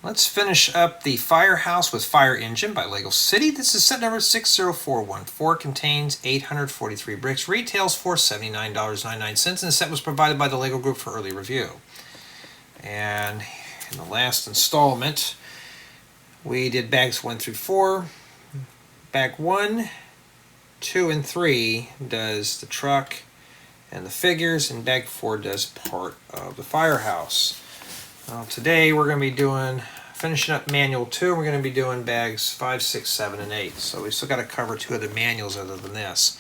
let's finish up the Firehouse with Fire Engine by Lego City. This is set number 60414. Contains 843 bricks. Retails for $79.99. And the set was provided by the Lego Group for early review. And in the last installment, we did bags 1 through 4. Bag 1, 2, and 3 does the truck and the figures, and bag 4 does part of the Firehouse. Today we're going to be finishing up manual 2. We're going to be doing bags 5, 6, 7, and 8. So we still got to cover 2 other manuals other than this.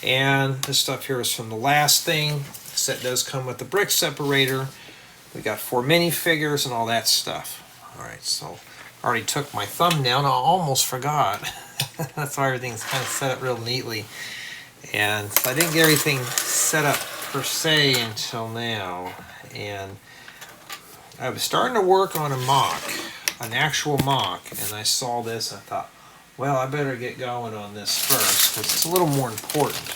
And this stuff here is from the last thing. The set does come with the brick separator. We got 4 minifigures and all that stuff. Alright, so I already took my thumbnail and I almost forgot. That's why everything's kind of set up real neatly. And so I didn't get everything set up per se until now. And I was starting to work on a mock, an actual mock, and I saw this and I thought, well, I better get going on this first because it's a little more important.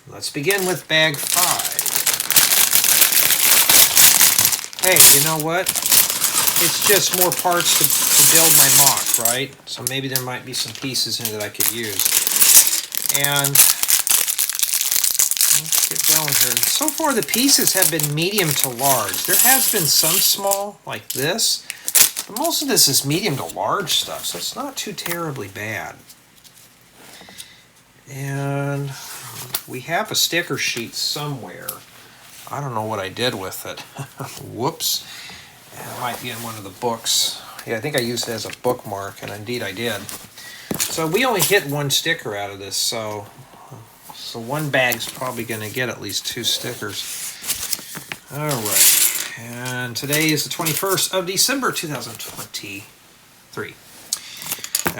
Let's begin with bag 5. Hey, you know what? It's just more parts to build my mock, right? So maybe there might be some pieces in it that I could use. And let's get going here. So far the pieces have been medium to large. There has been some small, like this, but most of this is medium to large stuff, so it's not too terribly bad. And we have a sticker sheet somewhere. I don't know what I did with it. Whoops. It might be in one of the books. Yeah, I think I used it as a bookmark, and indeed I did. So we only hit 1 sticker out of this, so one bag's probably going to get at least 2 stickers. Alright, and today is the 21st of December 2023.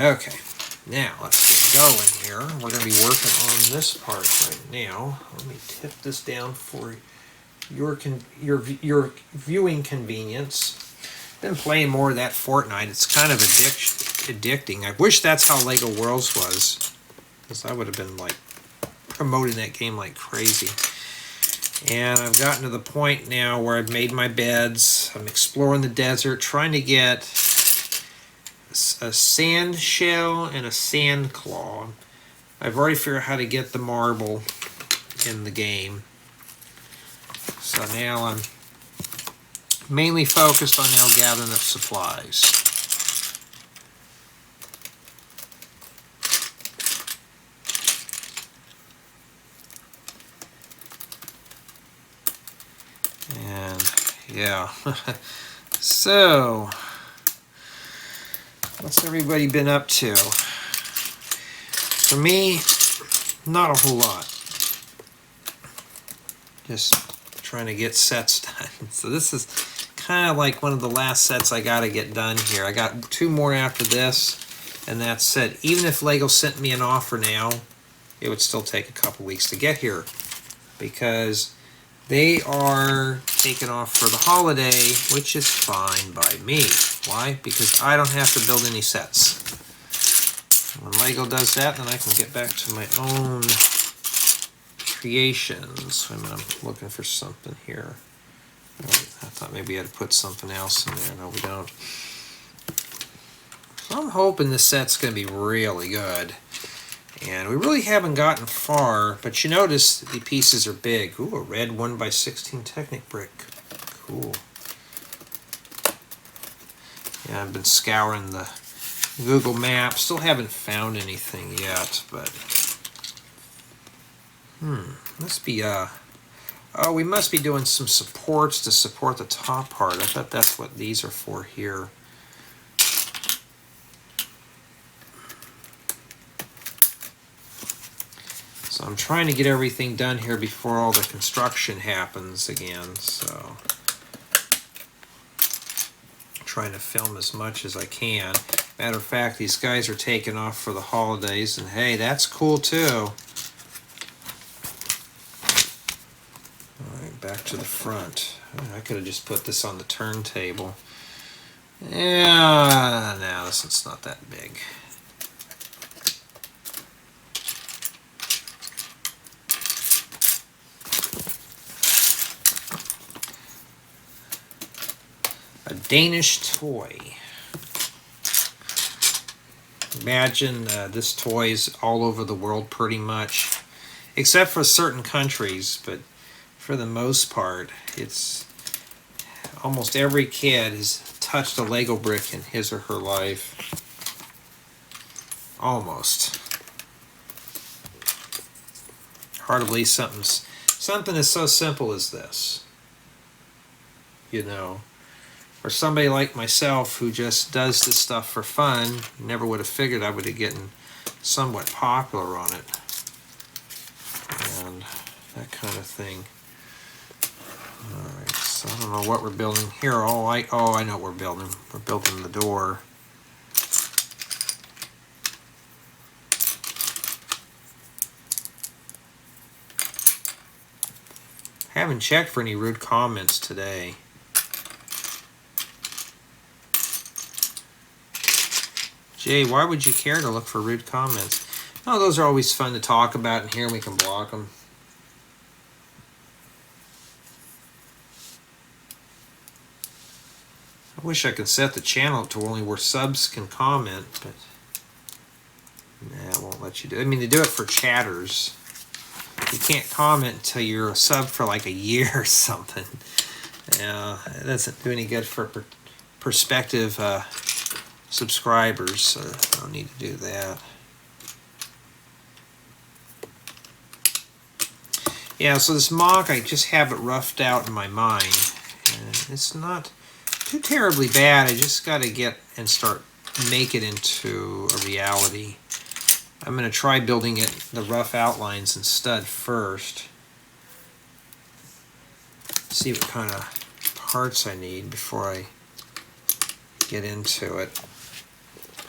Okay, now let's get going here. We're going to be working on this part right now. Let me tip this down for your viewing convenience. Been playing more of that Fortnite. It's kind of addicting. I wish that's how Lego Worlds was, because I would have been like promoting that game like crazy. And I've gotten to the point now where I've made my beds. I'm exploring the desert, trying to get a sand shell and a sand claw. I've already figured out how to get the marble in the game. So now I'm mainly focused on now gathering up supplies. And yeah, so what's everybody been up to? For me, not a whole lot. Just trying to get sets done. So this is kind of like one of the last sets I got to get done here. I got 2 more after this, and that's it. Even if Lego sent me an offer now, it would still take a couple weeks to get here, because they are taking off for the holiday, which is fine by me. Why? Because I don't have to build any sets. When Lego does that, then I can get back to my own creations. Wait a minute, I'm looking for something here. Right, I thought maybe I had to put something else in there. No, we don't. So I'm hoping this set's going to be really good. And we really haven't gotten far, but you notice the pieces are big. Ooh, a red 1x16 Technic brick. Cool. Yeah, I've been scouring the Google Maps. Still haven't found anything yet, but must be oh, we must be doing some supports to support the top part. I thought that's what these are for here. So I'm trying to get everything done here before all the construction happens again, so I'm trying to film as much as I can. Matter of fact, these guys are taking off for the holidays, and hey, that's cool too. Alright, back to the front. I could have just put this on the turntable. Yeah, no, this one's not that big. I A Danish toy. Imagine this toy is all over the world pretty much, except for certain countries, but for the most part, it's almost every kid has touched a Lego brick in his or her life. Almost. Hard to believe something as so simple as this, you know. Or somebody like myself who just does this stuff for fun, never would have figured I would have gotten somewhat popular on it. And that kind of thing. Alright, so I don't know what we're building here. Oh, I know what we're building. We're building the door. I haven't checked for any rude comments today. Jay, why would you care to look for rude comments? Oh, those are always fun to talk about in here, and we can block them. I wish I could set the channel to only where subs can comment, but nah, it won't let you do it. I mean, they do it for chatters. You can't comment until you're a sub for like a year or something. It doesn't do any good for prospective subscribers, so I don't need to do that. Yeah, so this mock, I just have it roughed out in my mind. And it's not too terribly bad. I just got to get and start make it into a reality. I'm going to try building it, the rough outlines and stud first. See what kind of parts I need before I get into it.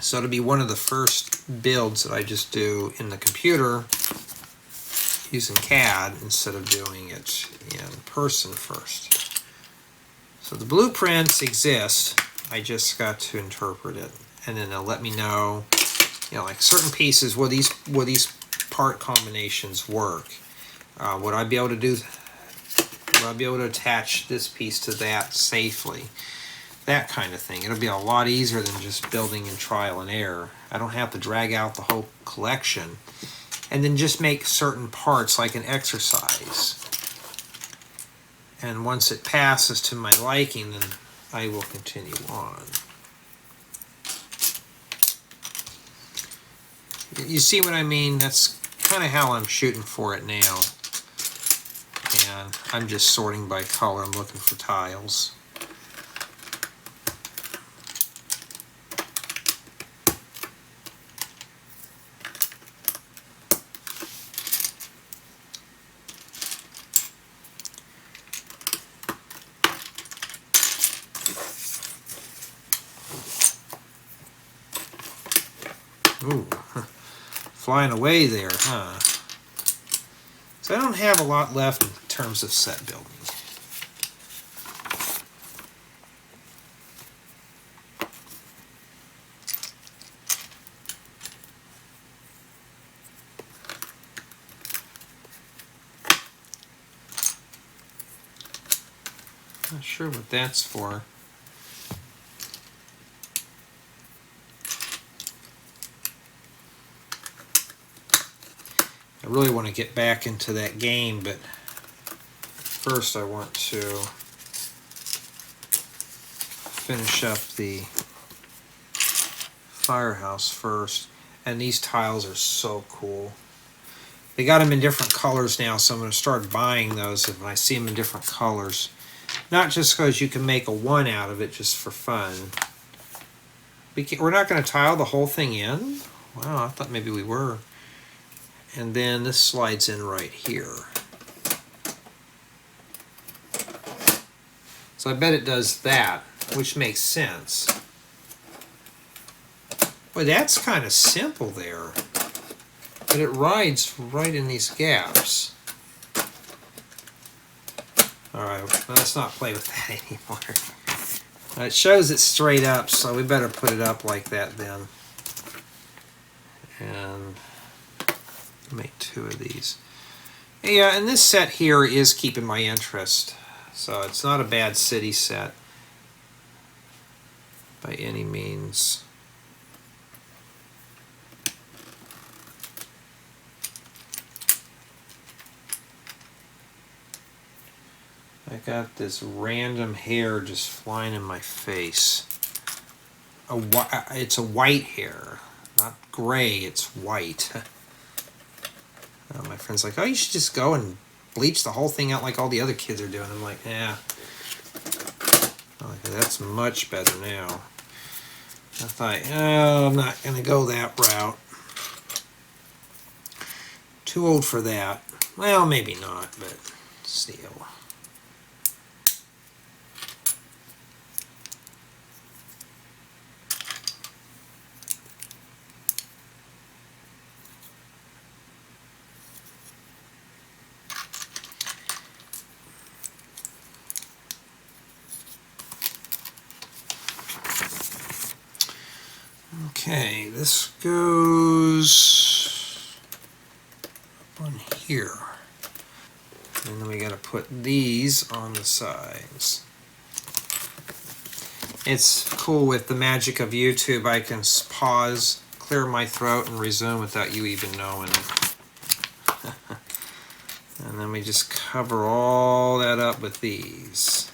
So it'll be one of the first builds that I just do in the computer using CAD instead of doing it in person first. So the blueprints exist. I just got to interpret it, and then they'll let me know, you know, like certain pieces where these part combinations work. Would I be able to do? Would I be able to attach this piece to that safely? That kind of thing. It'll be a lot easier than just building in trial and error. I don't have to drag out the whole collection and then just make certain parts like an exercise. And once it passes to my liking, then I will continue on. You see what I mean? That's kind of how I'm shooting for it now. And I'm just sorting by color. I'm looking for tiles. Ooh, flying away there, huh? So I don't have a lot left in terms of set building. Not sure what that's for. I really want to get back into that game, but first I want to finish up the firehouse first. And these tiles are so cool. They got them in different colors now, so I'm going to start buying those if I see them in different colors. Not just because you can make a one out of it just for fun. We're not going to tile the whole thing in? Wow, I thought maybe we were. And then this slides in right here. So I bet it does that, which makes sense. Boy, that's kind of simple there. But it rides right in these gaps. Alright, well, let's not play with that anymore. It shows it straight up, so we better put it up like that then. And make two of these. Yeah, and this set here is keeping my interest. So it's not a bad city set. by any means. I got this random hair just flying in my face. It's a white hair, not gray, it's white. My friend's like, oh, you should just go and bleach the whole thing out like all the other kids are doing. I'm like, yeah. That's much better now. I thought, oh, I'm not going to go that route. Too old for that. Well, maybe not, but still. Okay, this goes up on here. And then we got to put these on the sides. It's cool with the magic of YouTube. I can pause, clear my throat, and resume without you even knowing it. And then we just cover all that up with these.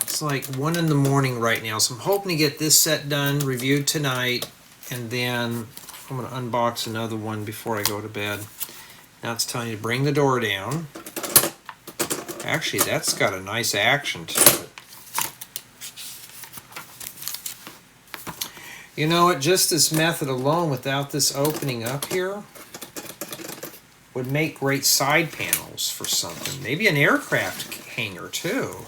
It's like 1 in the morning right now, so I'm hoping to get this set done, reviewed tonight, and then I'm going to unbox another one before I go to bed. Now it's telling you to bring the door down. Actually, that's got a nice action to it. You know what, just this method alone, without this opening up here, would make great side panels for something. Maybe an aircraft hanger too.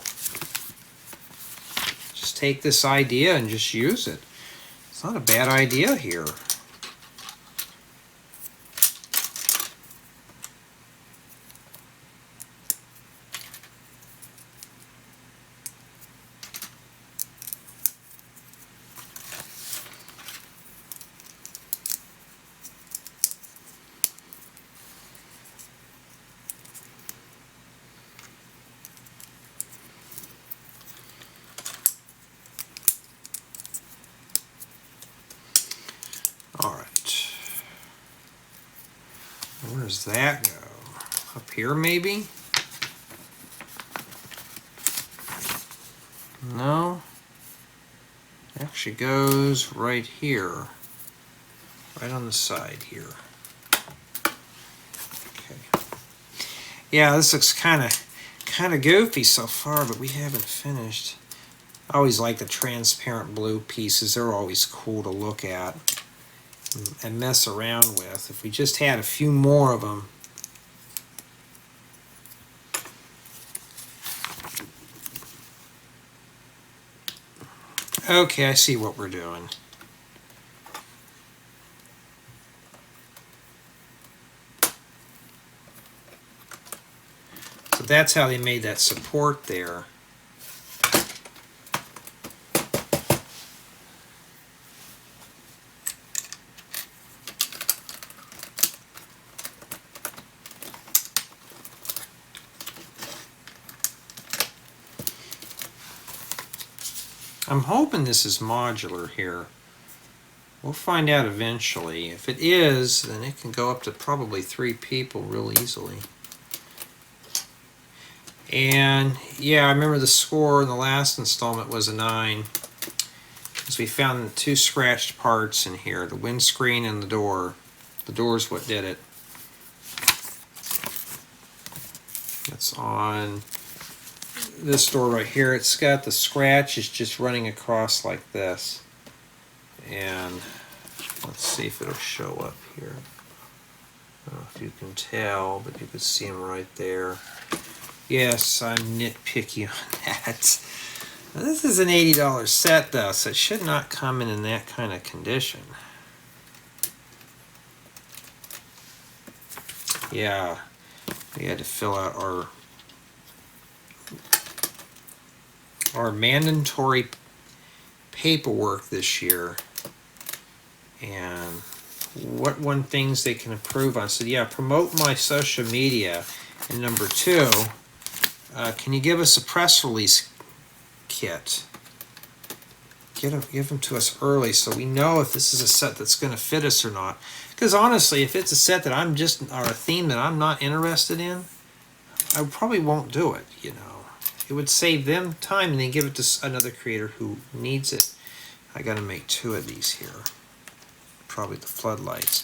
Just take this idea and just use it. It's not a bad idea here. Alright. Where does that go? Up here maybe? No. It actually goes right here. Right on the side here. Okay. Yeah, this looks kind of goofy so far, but we haven't finished. I always like the transparent blue pieces. They're always cool to look at and mess around with. If we just had a few more of them. Okay, I see what we're doing. So that's how they made that support there. I'm hoping this is modular here. We'll find out eventually. If it is, then it can go up to probably 3 people real easily. And yeah, I remember the score in the last installment was a 9. Because we found 2 scratched parts in here, the windscreen and the door. The door's what did it. It's on this door right here. It's got the scratch is just running across like this. And let's see if it'll show up here. I don't know if you can tell, but you can see them right there. Yes, I'm nitpicky on that. Now, this is an $80 set though, so it should not come in that kind of condition. Yeah, we had to fill out our mandatory paperwork this year, and what things they can improve on. So yeah, promote my social media. And number 2, can you give us a press release kit? Give them to us early so we know if this is a set that's going to fit us or not. Because honestly, if it's a set that or a theme that I'm not interested in, I probably won't do it, you know. It would save them time and then give it to another creator who needs it. I got to make 2 of these here. Probably the floodlights.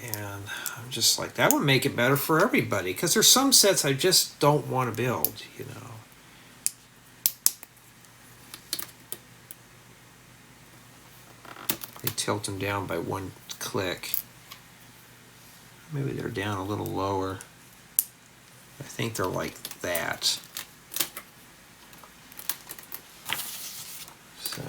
And I'm just like, that would make it better for everybody. Because there's some sets I just don't want to build, you know. They tilt them down by 1 click. Maybe they're down a little lower. I think they're like that. So.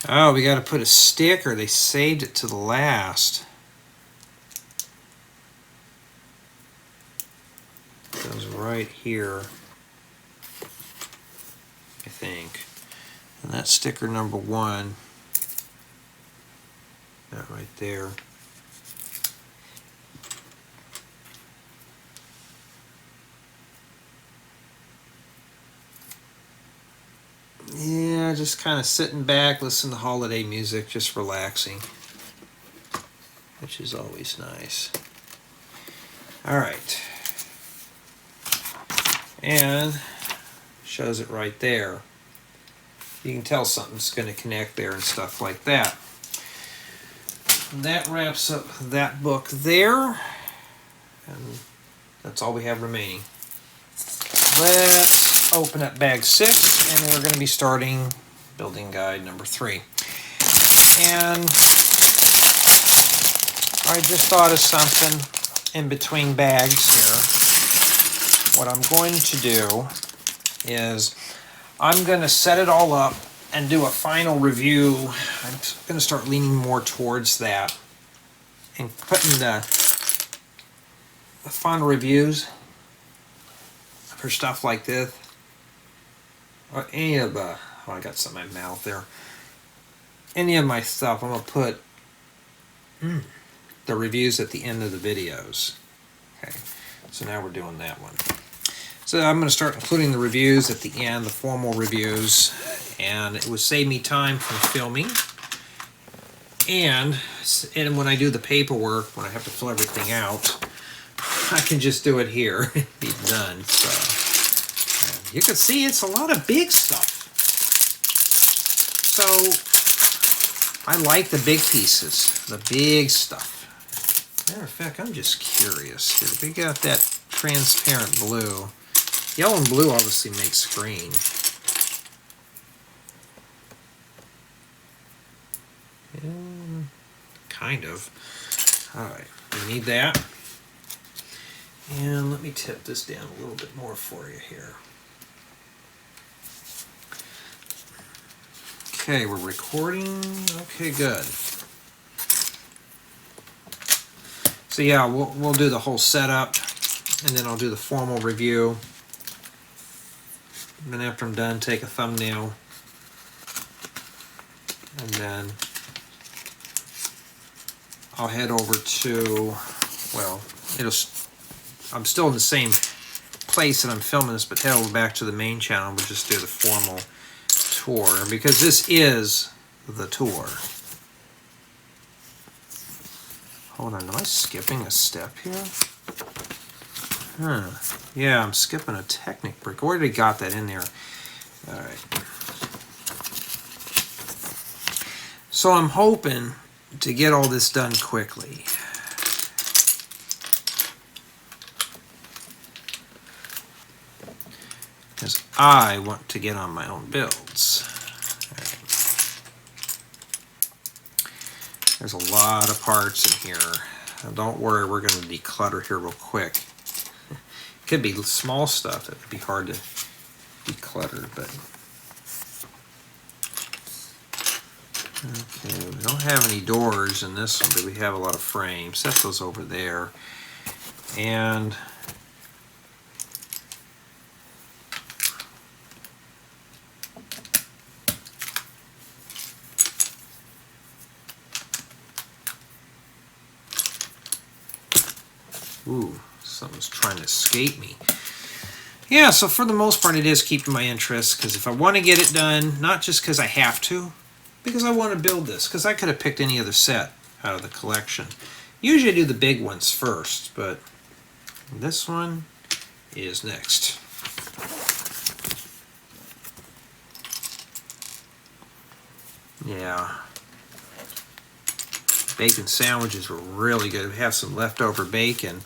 Oh, we got to put a sticker. They saved it to the last. It goes right here, I think. And that's sticker number 1. That right there. Yeah, just kind of sitting back, listening to holiday music, just relaxing, which is always nice. All right. And shows it right there. You can tell something's going to connect there and stuff like that. That wraps up that book there, and that's all we have remaining. Let's open up bag 6, and we're going to be starting building guide number 3. And I just thought of something in between bags here. What I'm going to do is I'm going to set it all up and do a final review. I'm going to start leaning more towards that and putting the final reviews for stuff like this, or any of the, oh, I got something in my mouth there. Any of my stuff, I'm going to put the reviews at the end of the videos. Okay, so now we're doing that one. So I'm going to start including the reviews at the end, the formal reviews, and it would save me time from filming. And when I do the paperwork, when I have to fill everything out, I can just do it here and be done. So you can see it's a lot of big stuff. So I like the big pieces, the big stuff. Matter of fact, I'm just curious here. We got that transparent blue. Yellow and blue obviously makes green. Yeah, kind of. Alright, we need that. And let me tip this down a little bit more for you here. Okay, we're recording. Okay, good. So yeah, we'll do the whole setup, and then I'll do the formal review. And then after I'm done, take a thumbnail, and then I'll head over to, well, I'm still in the same place that I'm filming this, but head over back to the main channel. We'll just do the formal tour, because this is the tour. Hold on, am I skipping a step here? Huh. Yeah, I'm skipping a Technic brick. I already got that in there. Alright. So I'm hoping to get all this done quickly. Because I want to get on my own builds. Right. There's a lot of parts in here. Now don't worry, we're going to declutter here real quick. It could be small stuff that would be hard to declutter, but okay, we don't have any doors in this one, but we have a lot of frames. Set those over there. And Ooh, something's trying to escape me. Yeah, so for the most part it is keeping my interest, because if I want to get it done, not just because I have to, because I want to build this, because I could have picked any other set out of the collection. Usually I do the big ones first, but this one is next. Yeah. Bacon sandwiches were really good. We have some leftover bacon.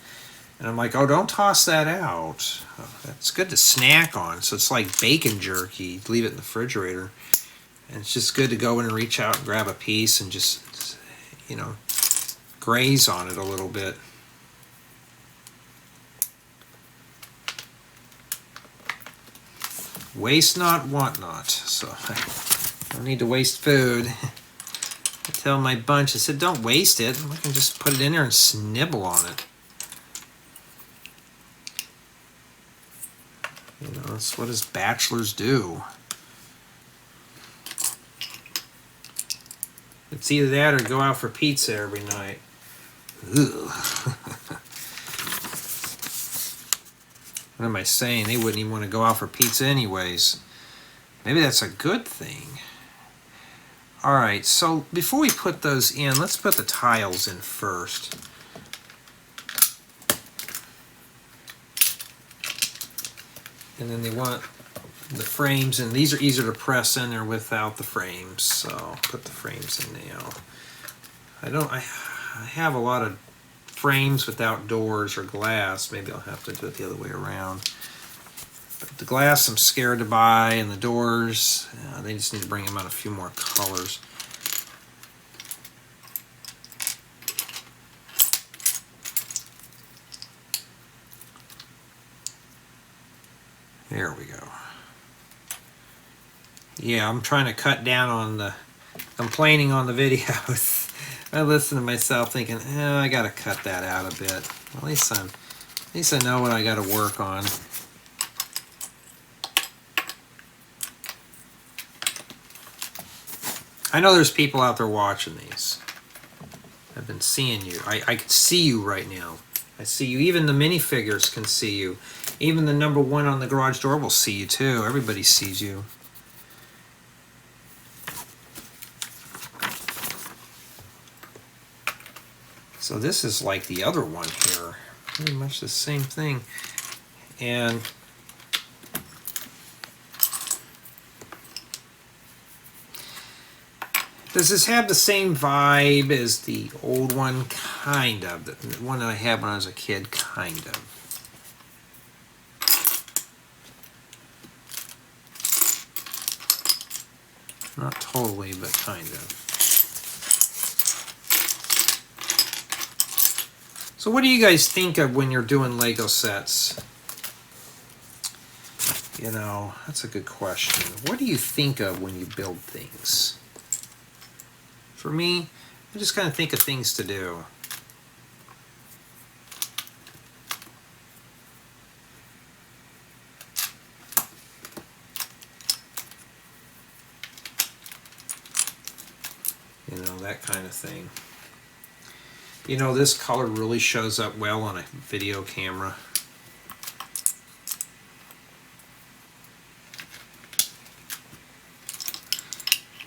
And I'm like, oh, don't toss that out. Oh, that's good to snack on. So it's like bacon jerky. Leave it in the refrigerator. And it's just good to go in and reach out and grab a piece and just, you know, graze on it a little bit. Waste not, want not. So I don't need to waste food. I tell my bunch, I said, don't waste it. I can just put it in there and snibble on it. You know, that's what us bachelors do. It's either that or go out for pizza every night. Ugh. What am I saying? They wouldn't even want to go out for pizza anyways. Maybe that's a good thing. Alright, so before we put those in, let's put the tiles in first. And then they want the frames, and these are easier to press in there without the frames, so put the frames in now. I have a lot of frames without doors or glass. Maybe I'll have to do it the other way around. But the glass I'm scared to buy, and the doors, they just need to bring them out a few more colors. There we go. Yeah, I'm trying to cut down on the complaining on the videos. I listen to myself thinking, I gotta cut that out a bit. At least I know what I gotta work on. I know there's people out there watching these. I've been seeing you. I can see you right now. I see you. Even the minifigures can see you. Even the number 1 on the garage door will see you too. Everybody sees you. So this is like the other one here. Pretty much the same thing. And does this have the same vibe as the old one? Kind of. The one that I had when I was a kid, kind of. Not totally, but kind of. So what do you guys think of when you're doing Lego sets? You know, that's a good question. What do you think of when you build things? For me, I just kind of think of things to do. You know, that kind of thing. You know, this color really shows up well on a video camera.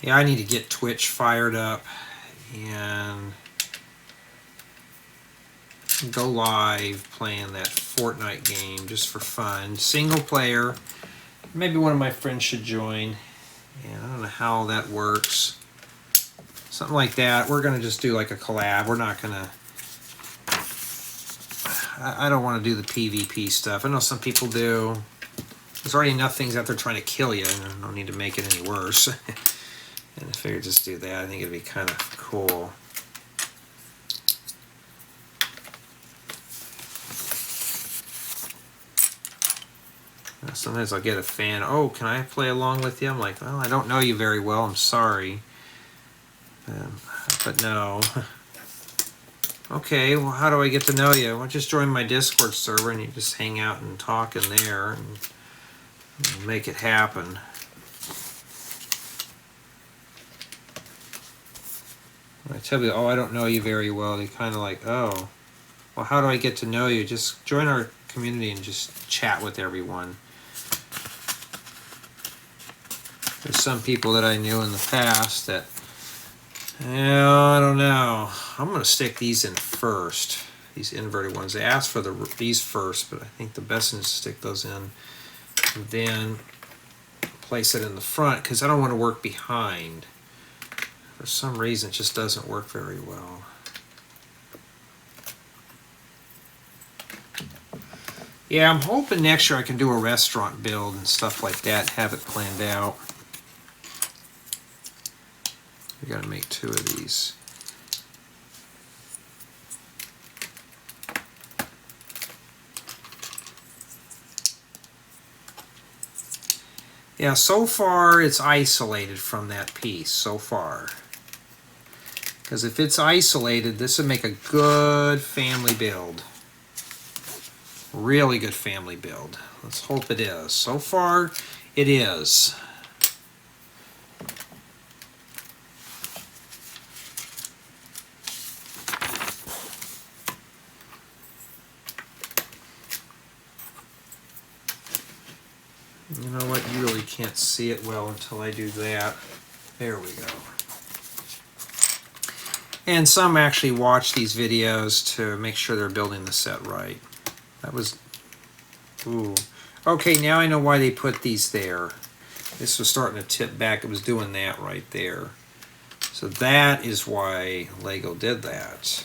Yeah, I need to get Twitch fired up and go live playing that Fortnite game just for fun. Single player. Maybe one of my friends should join. Yeah, I don't know how that works. Something like that. We're going to just do like a collab. We're not going to... I don't want to do the PvP stuff. I know some people do. There's already enough things out there trying to kill you. I don't need to make it any worse. And I figured just do that. I think it'd be kind of cool. Sometimes I'll get a fan. Oh, can I play along with you? I'm like, well, I don't know you very well. I'm sorry. But no. Okay, well, how do I get to know you? Well, just join my Discord server and you just hang out and talk in there and make it happen. When I tell you, oh, I don't know you very well, they kind of like, oh. Well, how do I get to know you? Just join our community and just chat with everyone. There's some people that I knew in the past that, I don't know. I'm going to stick these in first. These inverted ones. They asked for these first, but I think the best is to stick those in. And then place it in the front because I don't want to work behind. For some reason, it just doesn't work very well. Yeah, I'm hoping next year I can do a restaurant build and stuff like that, have it planned out. We got to make 2 of these. Yeah, so far it's isolated from that piece, so far. Because if it's isolated, this would make a good family build. Really good family build. Let's hope it is. So far, it is. You know what? You really can't see it well until I do that. There we go. And some actually watch these videos to make sure they're building the set right. That was... Ooh. Okay, now I know why they put these there. This was starting to tip back. It was doing that right there. So that is why Lego did that.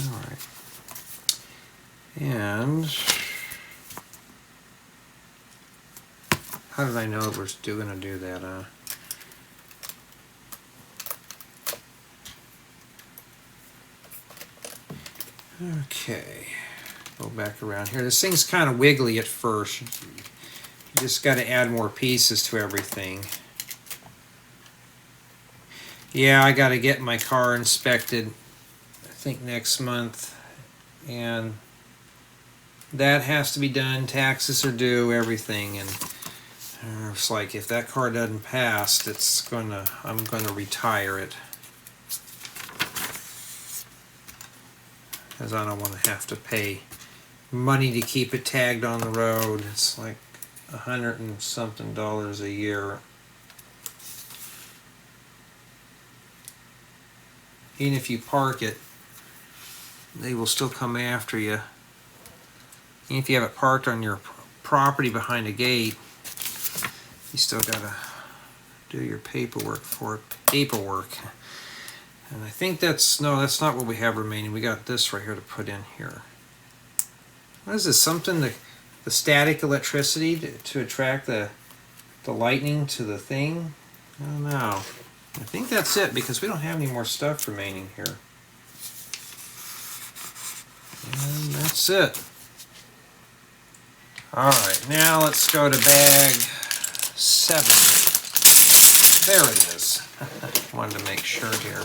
Alright. And how did I know that we're still going to do that? Okay. Go back around here. This thing's kind of wiggly at first. You just got to add more pieces to everything. Yeah, I got to get my car inspected, I think next month, and that has to be done. Taxes are due, everything, and it's like if that car doesn't pass, I'm gonna retire it, because I don't want to have to pay money to keep it tagged on the road. It's like $100 and something a year. Even if you park it, they will still come after you. Even if you have it parked on your property behind a gate, you still gotta do your paperwork for it. And I think that's not what we have remaining. We got this right here to put in here. What is this? Something the static electricity to attract the lightning to the thing? I don't know. I think that's it because we don't have any more stuff remaining here. And that's it. Alright, now let's go to bag 7. There it is. Wanted to make sure here.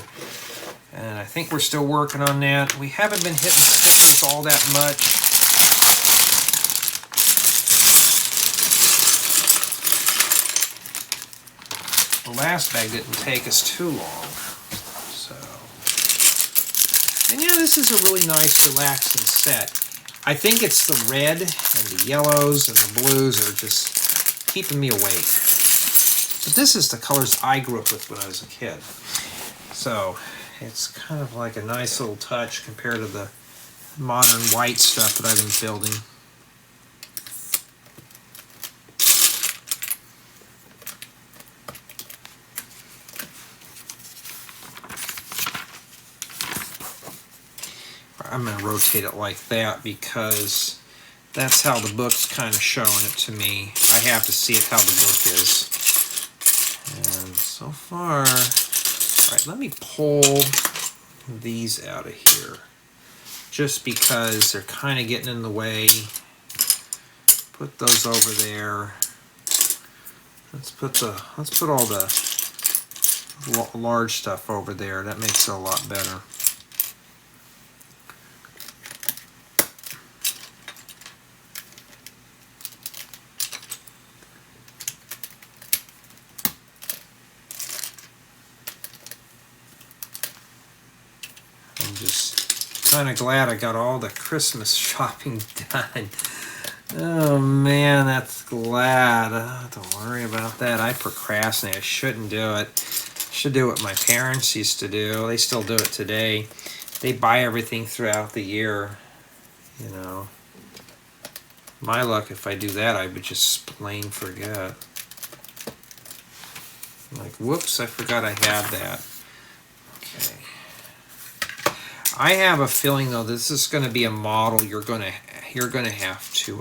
And I think we're still working on that. We haven't been hitting stickers all that much. The last bag didn't take us too long. So, and yeah, this is a really nice, relaxing set. I think it's the red and the yellows and the blues that are just keeping me awake. But this is the colors I grew up with when I was a kid. So it's kind of like a nice little touch compared to the modern white stuff that I've been building. I'm going to rotate it like that because that's how the book's kind of showing it to me. I have to see it how the book is. And so far, alright, let me pull these out of here. Just because they're kind of getting in the way. Put those over there. Let's put all the large stuff over there. That makes it a lot better. I'm just kind of glad I got all the Christmas shopping done. Oh man, that's glad. Don't worry about that. I procrastinate. I shouldn't do it. I should do what my parents used to do. They still do it today. They buy everything throughout the year, you know. My luck, if I do that, I would just plain forget. Like, whoops, I forgot I had that. Okay. I have a feeling though this is going to be a model you're going to have to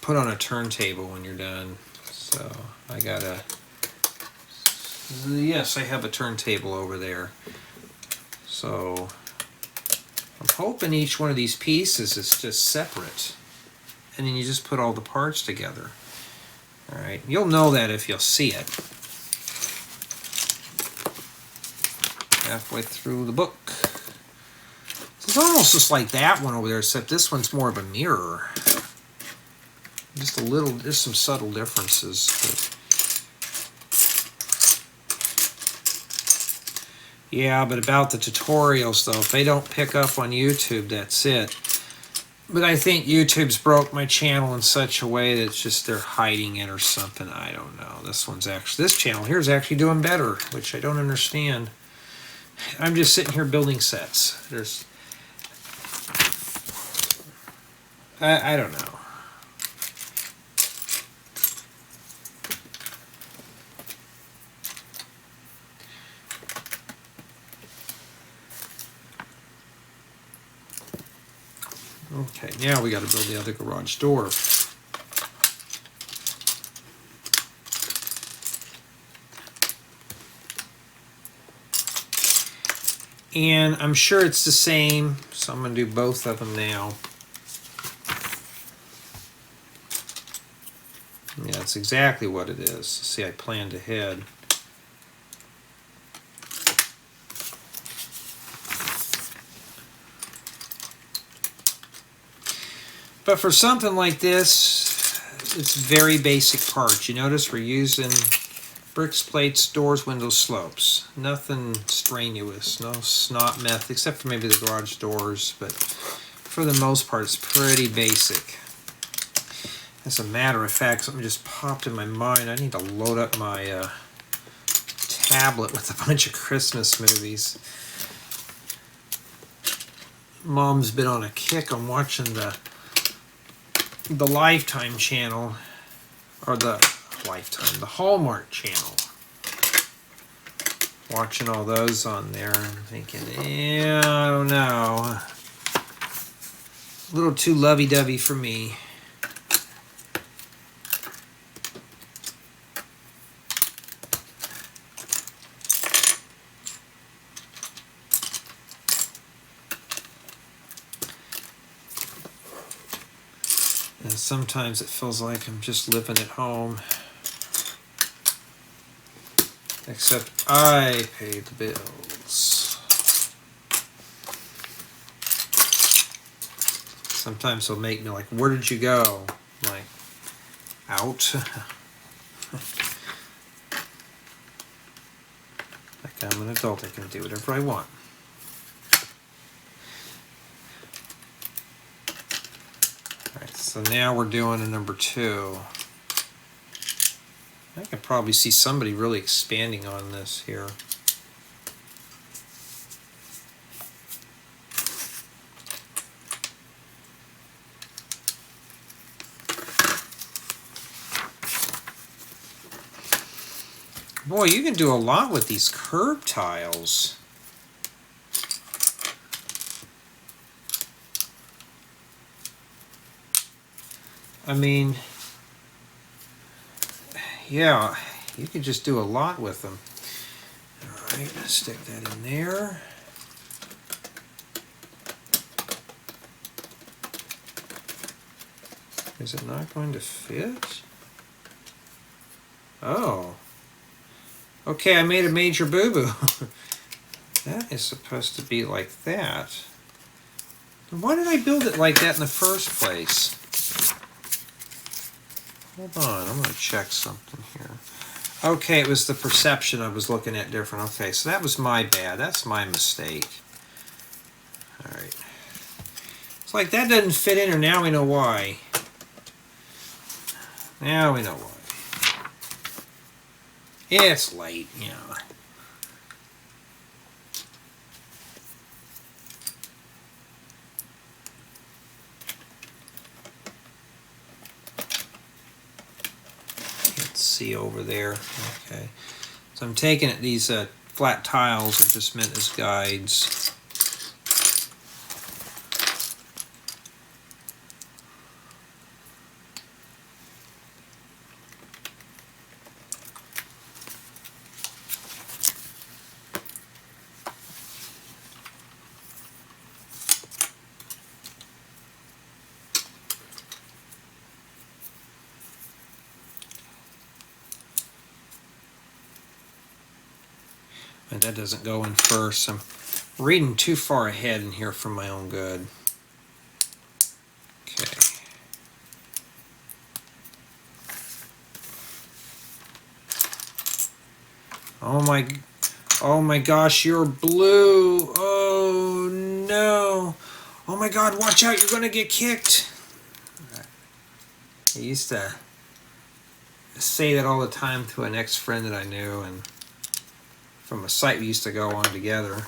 put on a turntable when you're done. So I gotta. Yes, I have a turntable over there. So I'm hoping each one of these pieces is just separate, and then you just put all the parts together. All right, you'll know that if you'll see it. Halfway through the book. It's almost just like that one over there, except this one's more of a mirror. Just a little, there's some subtle differences. Yeah, but about the tutorials though, if they don't pick up on YouTube, that's it. But I think YouTube's broke my channel in such a way that it's just they're hiding it or something. I don't know. This channel here is actually doing better, which I don't understand. I'm just sitting here building sets. I don't know. Okay, now we got to build the other garage door. And I'm sure it's the same, so I'm going to do both of them now. Yeah, that's exactly what it is. See, I planned ahead. But for something like this, it's very basic parts. You notice we're using bricks, plates, doors, windows, slopes. Nothing strenuous, no snot method, except for maybe the garage doors, but for the most part, it's pretty basic. As a matter of fact, something just popped in my mind. I need to load up my tablet with a bunch of Christmas movies. Mom's been on a kick on watching the Lifetime channel, or the Hallmark channel. Watching all those on there and thinking, yeah, I don't know. A little too lovey-dovey for me. And sometimes it feels like I'm just living at home. Except I pay the bills. Sometimes they'll make me like, where did you go? I'm like, out. Like I'm an adult, I can do whatever I want. Alright, so now we're doing a number 2. I can probably see somebody really expanding on this here. Boy, you can do a lot with these curb tiles. I mean, yeah, you can just do a lot with them. All right, stick that in there. Is it not going to fit? Oh. Okay, I made a major boo-boo. That is supposed to be like that. Why did I build it like that in the first place? Hold on, I'm going to check something here. Okay, it was the perception I was looking at different. Okay, so that was my bad. That's my mistake. Alright. It's like that doesn't fit in, or now we know why. Now we know why. It's late, you know. Let's see over there. Okay. So I'm taking it, these flat tiles are just meant as guides. And that doesn't go in first. I'm reading too far ahead in here for my own good. Okay. Oh my gosh, you're blue. Oh no. Oh my god, watch out, you're gonna get kicked. I used to say that all the time to an ex-friend that I knew, and from a site we used to go on together.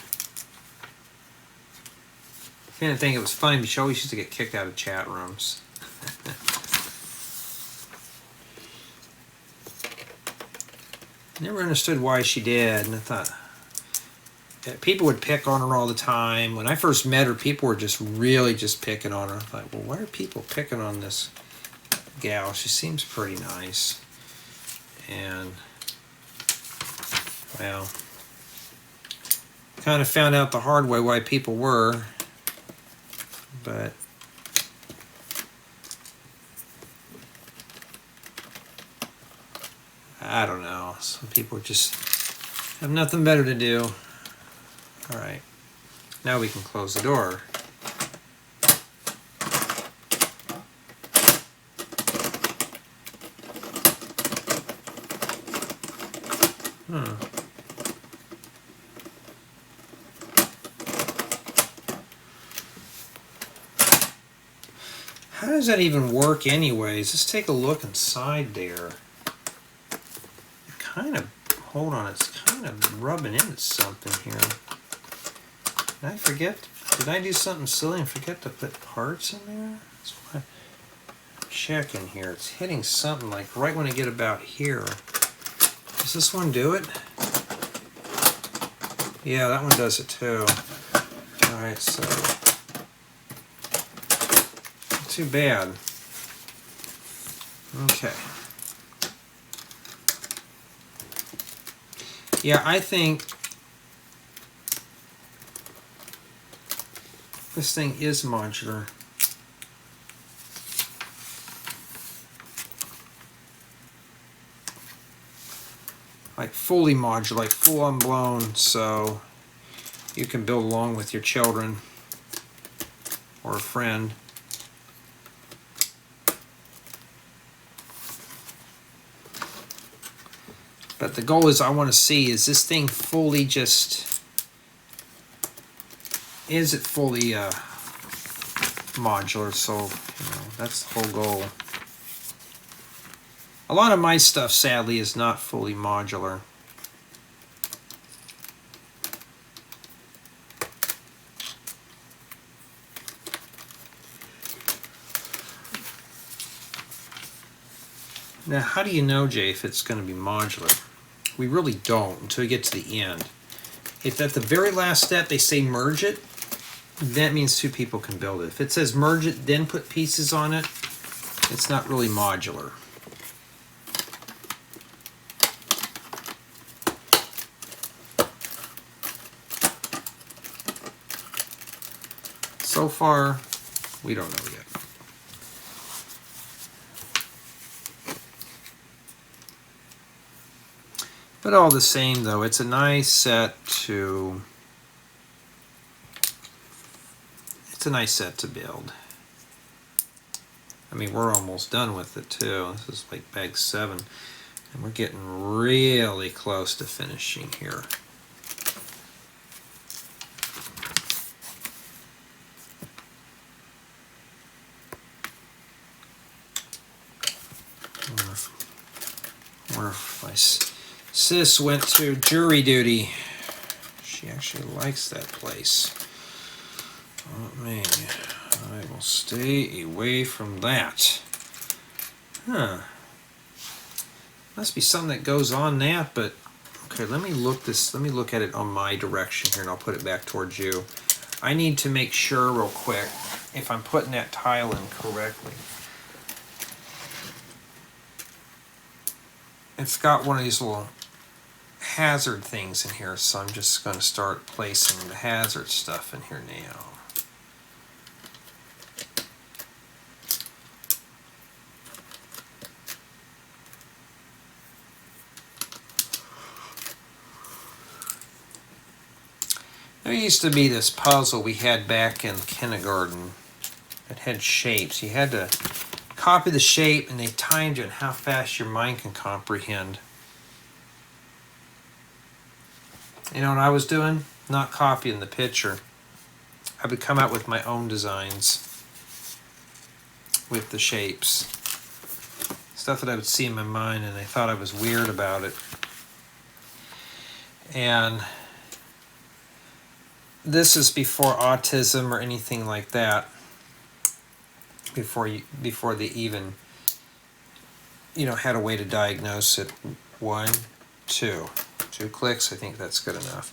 I didn't think it was funny, but she always used to get kicked out of chat rooms. Never understood why she did, and I thought people would pick on her all the time. When I first met her, people were just really just picking on her. I thought, well, why are people picking on this gal? She seems pretty nice. And, well, kind of found out the hard way why people were, but I don't know. Some people just have nothing better to do. All right, now we can close the door. How does that even work anyways? Let's take a look inside there. Kind of, hold on, it's kind of rubbing into something here. Did I forget? Did I do something silly and forget to put parts in there? That's why I'm checking here. It's hitting something like right when I get about here. Does this one do it? Yeah, that one does it too. Alright, so not too bad. Okay. Yeah, I think this thing is modular. Like fully modular, like full on blown, so you can build along with your children or a friend. But the goal is, I want to see, is this thing fully just, is it fully modular? So, you know, that's the whole goal. A lot of my stuff, sadly, is not fully modular. Now, how do you know, Jay, if it's going to be modular? We really don't until we get to the end. If at the very last step they say merge it, that means two people can build it. If it says merge it, then put pieces on it, it's not really modular. So far, we don't know yet. But all the same, though, it's a nice set to build. I mean, we're almost done with it too. This is like bag 7. And we're getting really close to finishing here. Wonder if my sis went to jury duty. She actually likes that place. Oh, man. I will stay away from that. Huh. Must be something that goes on that, but okay, let me look at it on my direction here, and I'll put it back towards you. I need to make sure real quick if I'm putting that tile in correctly. It's got one of these little hazard things in here, so I'm just going to start placing the hazard stuff in here now. There used to be this puzzle we had back in kindergarten that had shapes. You had to copy the shape and they timed you on how fast your mind can comprehend. You know what I was doing? Not copying the picture. I would come out with my own designs with the shapes. Stuff that I would see in my mind and I thought I was weird about it. And this is before autism or anything like that. Before they even, had a way to diagnose it. 1, 2 clicks. I think that's good enough.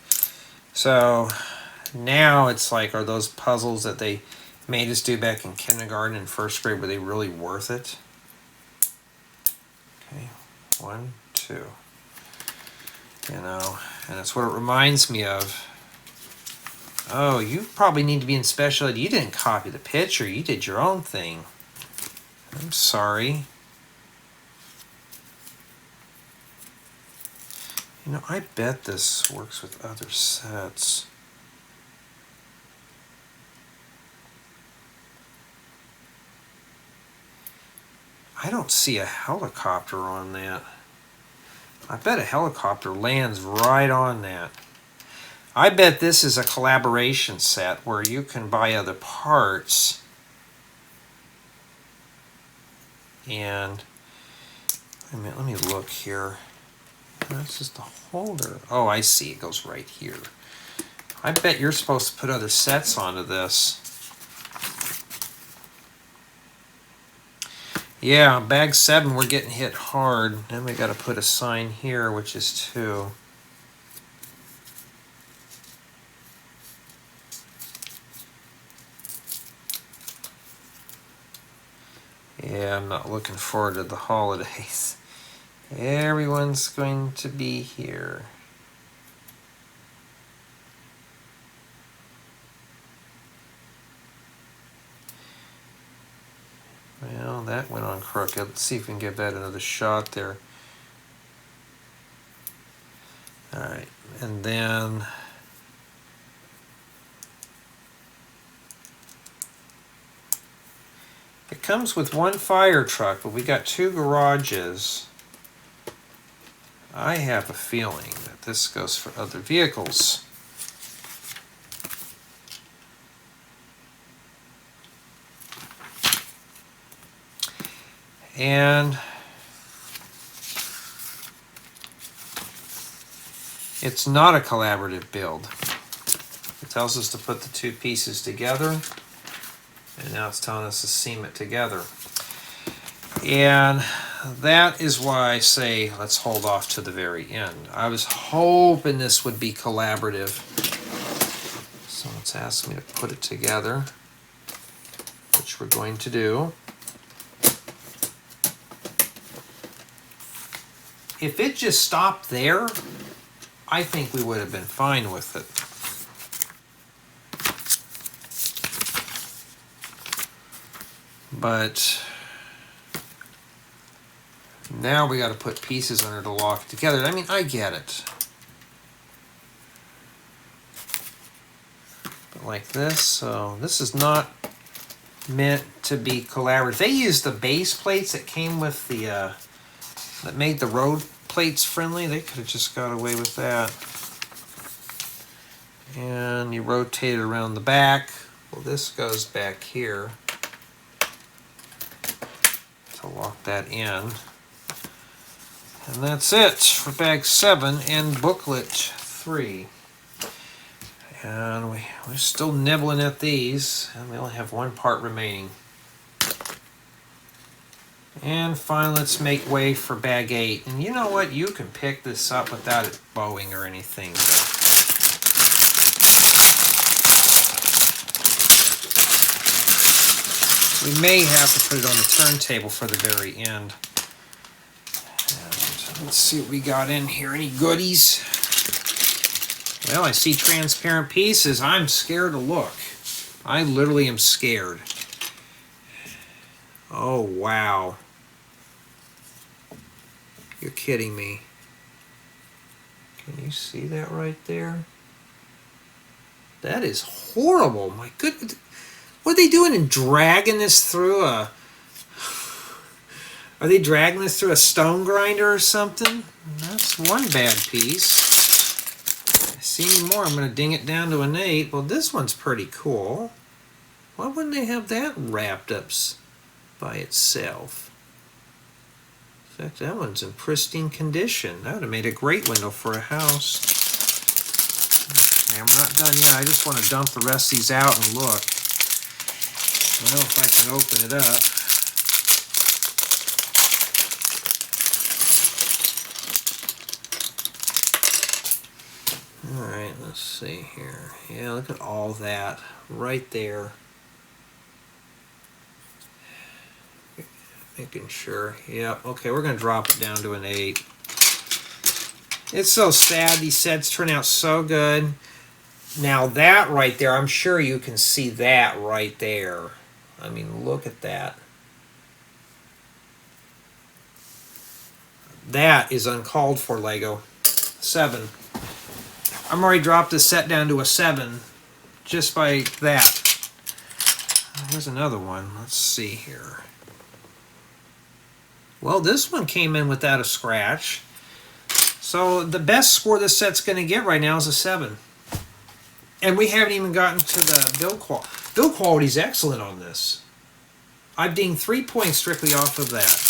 So now it's like, are those puzzles that they made us do back in kindergarten and first grade, were they really worth it? Okay, 1, 2. And that's what it reminds me of. Oh, you probably need to be in special ed. You didn't copy the picture. You did your own thing. I'm sorry. I bet this works with other sets. I don't see a helicopter on that. I bet a helicopter lands right on that. I bet this is a collaboration set where you can buy other parts. And wait a minute, let me look here. That's just a holder. Oh, I see. It goes right here. I bet you're supposed to put other sets onto this. Yeah, bag 7, we're getting hit hard. Then we got to put a sign here, which is 2. Yeah, I'm not looking forward to the holidays. Everyone's going to be here. Well, that went on crooked. Let's see if we can get that another shot there. Alright, and then it comes with 1 fire truck, but we got 2 garages. I have a feeling that this goes for other vehicles. And it's not a collaborative build. It tells us to put the 2 pieces together, and now it's telling us to seam it together. And that is why I say let's hold off to the very end. I was hoping this would be collaborative. So it's asked me to put it together, which we're going to do. If it just stopped there, I think we would have been fine with it. But now we got to put pieces under to lock it together. I mean, I get it. But like this, so this is not meant to be collaborative. They used the base plates that came with the that made the road plates friendly. They could have just got away with that. And you rotate it around the back. Well, this goes back here to lock that in. And that's it for bag 7 and booklet 3. And we're still nibbling at these, and we only have one part remaining. And finally, let's make way for bag 8. And you know what? You can pick this up without it bowing or anything. We may have to put it on the turntable for the very end. And let's see what we got in here. Any goodies? Well, I see transparent pieces. I'm scared to look. I literally am scared. Oh, wow. You're kidding me. Can you see that right there? That is horrible. My goodness. What are they doing and dragging this through a... Are they dragging this through a stone grinder or something? That's one bad piece. I see any more, I'm going to ding it down to an 8. Well, this one's pretty cool. Why wouldn't they have that wrapped up by itself? In fact, that one's in pristine condition. That would have made a great window for a house. And we're not done yet. I just want to dump the rest of these out and look. Well, if I can open it up. Alright, let's see here. Yeah, look at all that right there. Making sure. Yep, okay, we're going to drop it down to an 8. It's so sad. These sets turn out so good. Now that right there, I'm sure you can see that right there. I mean, look at that. That is uncalled for, Lego. 7. I'm already dropped this set down to a 7 just by that. Here's another one. Let's see here. Well, this one came in without a scratch. So the best score this set's going to get right now is a 7. And we haven't even gotten to the build quality. Build quality is excellent on this. I've dinged 3 points strictly off of that.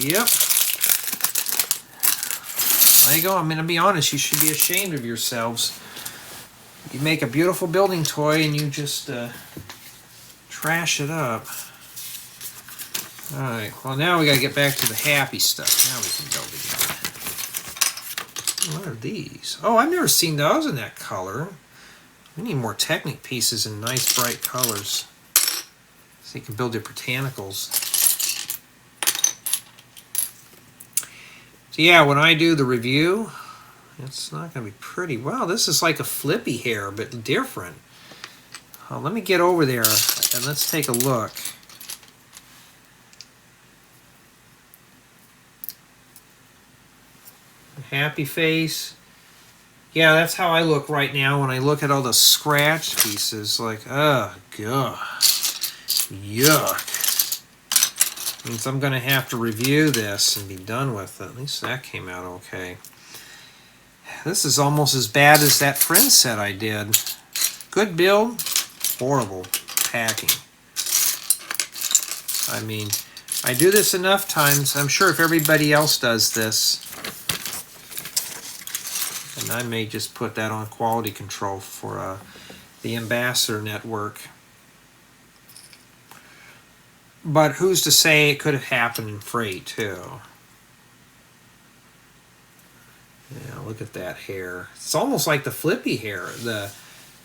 Yep. Lego, I'm going to be honest, you should be ashamed of yourselves. You make a beautiful building toy and you just trash it up. Alright, well now we got to get back to the happy stuff. Now we can build again. What are these? Oh, I've never seen those in that color. We need more Technic pieces in nice bright colors. So you can build your botanicals. So yeah, when I do the review, it's not going to be pretty. Wow, this is like a flippy hair, but different. Let me get over there and let's take a look. Happy face. Yeah, that's how I look right now when I look at all the scratch pieces. Like, oh, God. Yuck. Means I'm going to have to review this and be done with it. At least that came out okay. This is almost as bad as that Friends set I did. Good build, horrible packing. I mean, I do this enough times. I'm sure if everybody else does this, and I may just put that on quality control for the Ambassador network. But who's to say it could have happened in freight too? Yeah, look at that hair. It's almost like the flippy hair, the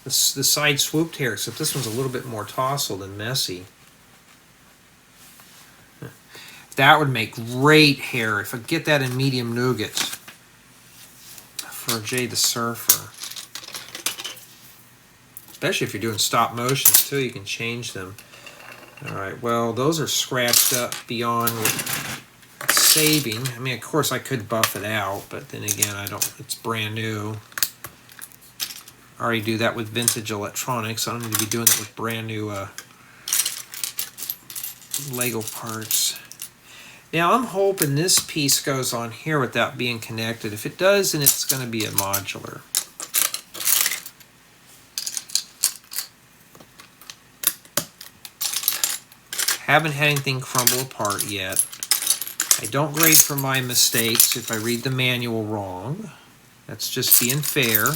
side swooped hair, except this one's a little bit more tousled and messy. That would make great hair if I get that in medium nougat for Jay the Surfer. Especially if you're doing stop motions too, you can change them. Alright, well, those are scratched up beyond saving. I mean, of course, I could buff it out, but then again, I don't. It's brand new. I already do that with vintage electronics. I don't need to be doing it with brand new Lego parts. Now I'm hoping this piece goes on here without being connected. If it does, then it's going to be a modular. Haven't had anything crumble apart yet. I don't grade for my mistakes if I read the manual wrong. That's just being fair.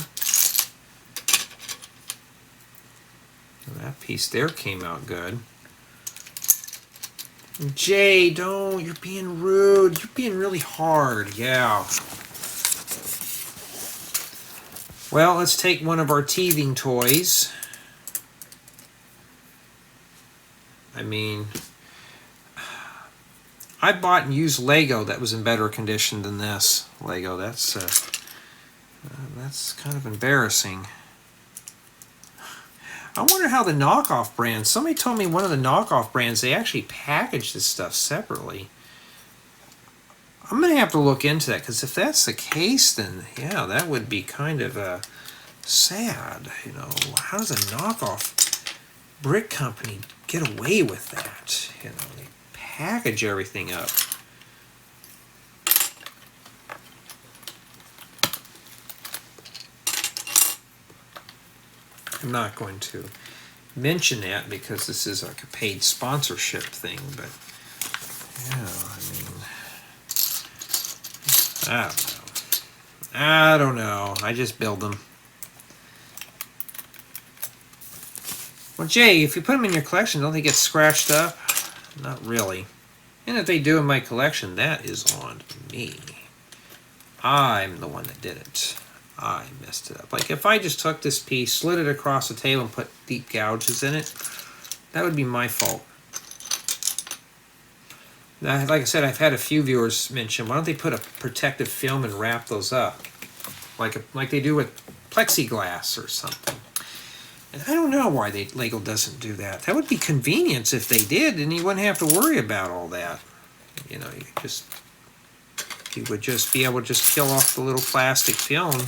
And that piece there came out good. Jay, don't. You're being rude. You're being really hard. Yeah. Well, let's take one of our teething toys. I mean, I bought and used Lego that was in better condition than this Lego. That's kind of embarrassing. I wonder how the knockoff brands, somebody told me one of the knockoff brands, they actually package this stuff separately. I'm going to have to look into that, because if that's the case, then yeah, that would be kind of sad. You know, how does a knockoff brick company get away with that? You know, they package everything up. I'm not going to mention that because this is like a paid sponsorship thing, but yeah, I mean, I don't know. I just build them. Well, Jay, if you put them in your collection, don't they get scratched up? Not really. And if they do in my collection, that is on me. I'm the one that did it. I messed it up. Like if I just took this piece, slid it across the table and put deep gouges in it, that would be my fault. Now, like I said, I've had a few viewers mention, why don't they put a protective film and wrap those up? Like they do with plexiglass or something. And I don't know why Lego doesn't do that. That would be convenience if they did, and you wouldn't have to worry about all that. You know, you would just be able to just peel off the little plastic film.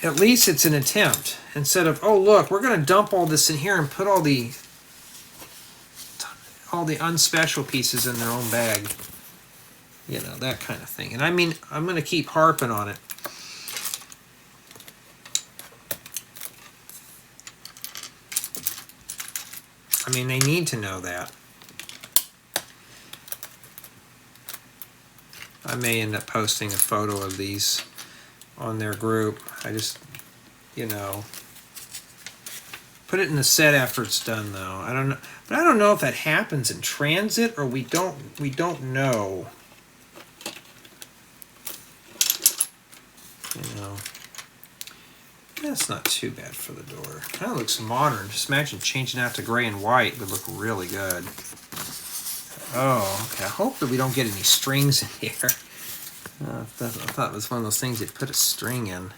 At least it's an attempt. Instead of, oh look, we're going to dump all this in here and put all the unspecial pieces in their own bag. You know, that kind of thing. And I mean, I'm going to keep harping on it. I mean, they need to know that. I may end up posting a photo of these on their group. I just, you know, put it in the set after it's done, though. I don't know, but I don't know if that happens in transit or we don't know. You know, that's not too bad for the door. Kind of looks modern. Just imagine changing out to gray and white would look really good. Oh, okay. I hope that we don't get any strings in here. I thought it was one of those things you'd put a string in.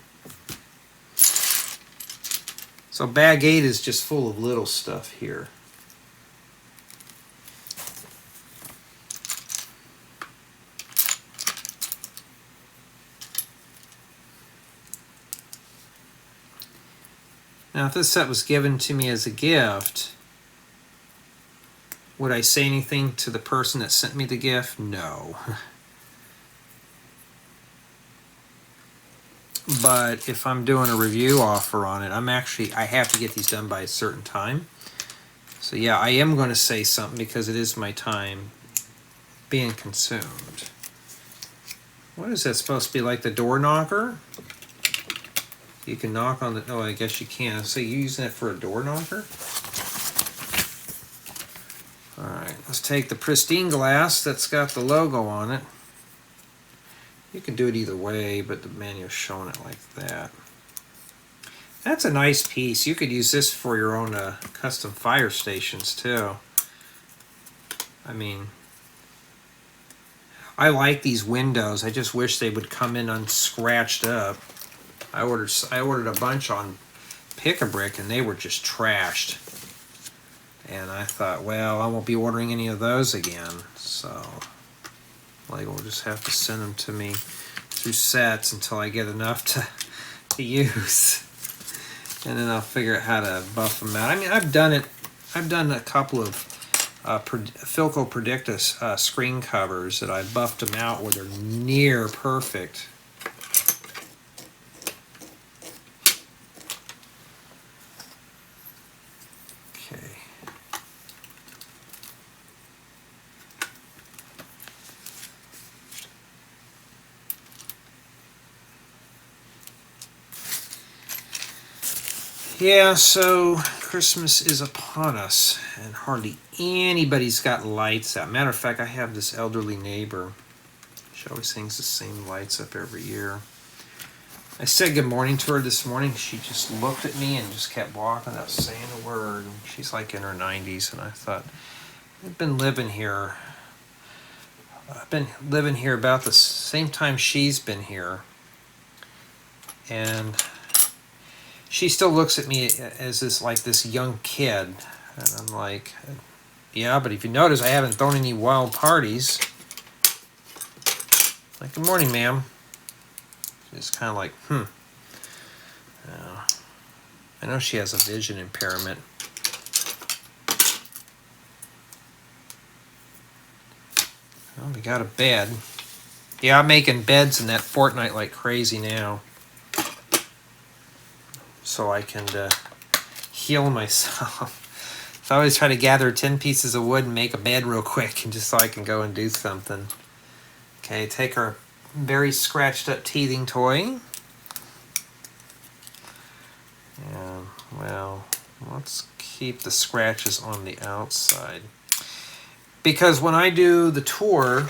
So bag 8 is just full of little stuff here. Now, if this set was given to me as a gift, would I say anything to the person that sent me the gift? No. But if I'm doing a review offer on it, I have to get these done by a certain time. So yeah, I am going to say something because it is my time being consumed. What is that supposed to be, like the door knocker? You can knock on the, oh, I guess you can. So you're using it for a door knocker? Alright, let's take the pristine glass that's got the logo on it. You can do it either way, but the manual's showing it like that. That's a nice piece. You could use this for your own custom fire stations too. I mean, I like these windows. I just wish they would come in unscratched up. I ordered a bunch on Pick-a-Brick and they were just trashed. And I thought, well, I won't be ordering any of those again. So Lego will just have to send them to me through sets until I get enough to use. And then I'll figure out how to buff them out. I mean, I've done it. I've done a couple of Philco Predicta screen covers that I buffed them out where they're near perfect. Okay. Yeah, so Christmas is upon us, and hardly anybody's got lights out. Matter of fact, I have this elderly neighbor. She always hangs the same lights up every year. I said good morning to her this morning. She just looked at me and just kept walking without saying a word. She's like in her 90s, and I thought, I've been living here. I've been living here about the same time she's been here. And she still looks at me as this young kid. And I'm like, yeah, but if you notice, I haven't thrown any wild parties. Like, good morning, ma'am. She's kind of like, I know she has a vision impairment. Well, we got a bed. Yeah, I'm making beds in that Fortnite like crazy now. So I can heal myself. So I always try to gather 10 pieces of wood and make a bed real quick, and just so I can go and do something. Okay, take our very scratched up teething toy. And, well, let's keep the scratches on the outside. Because when I do the tour,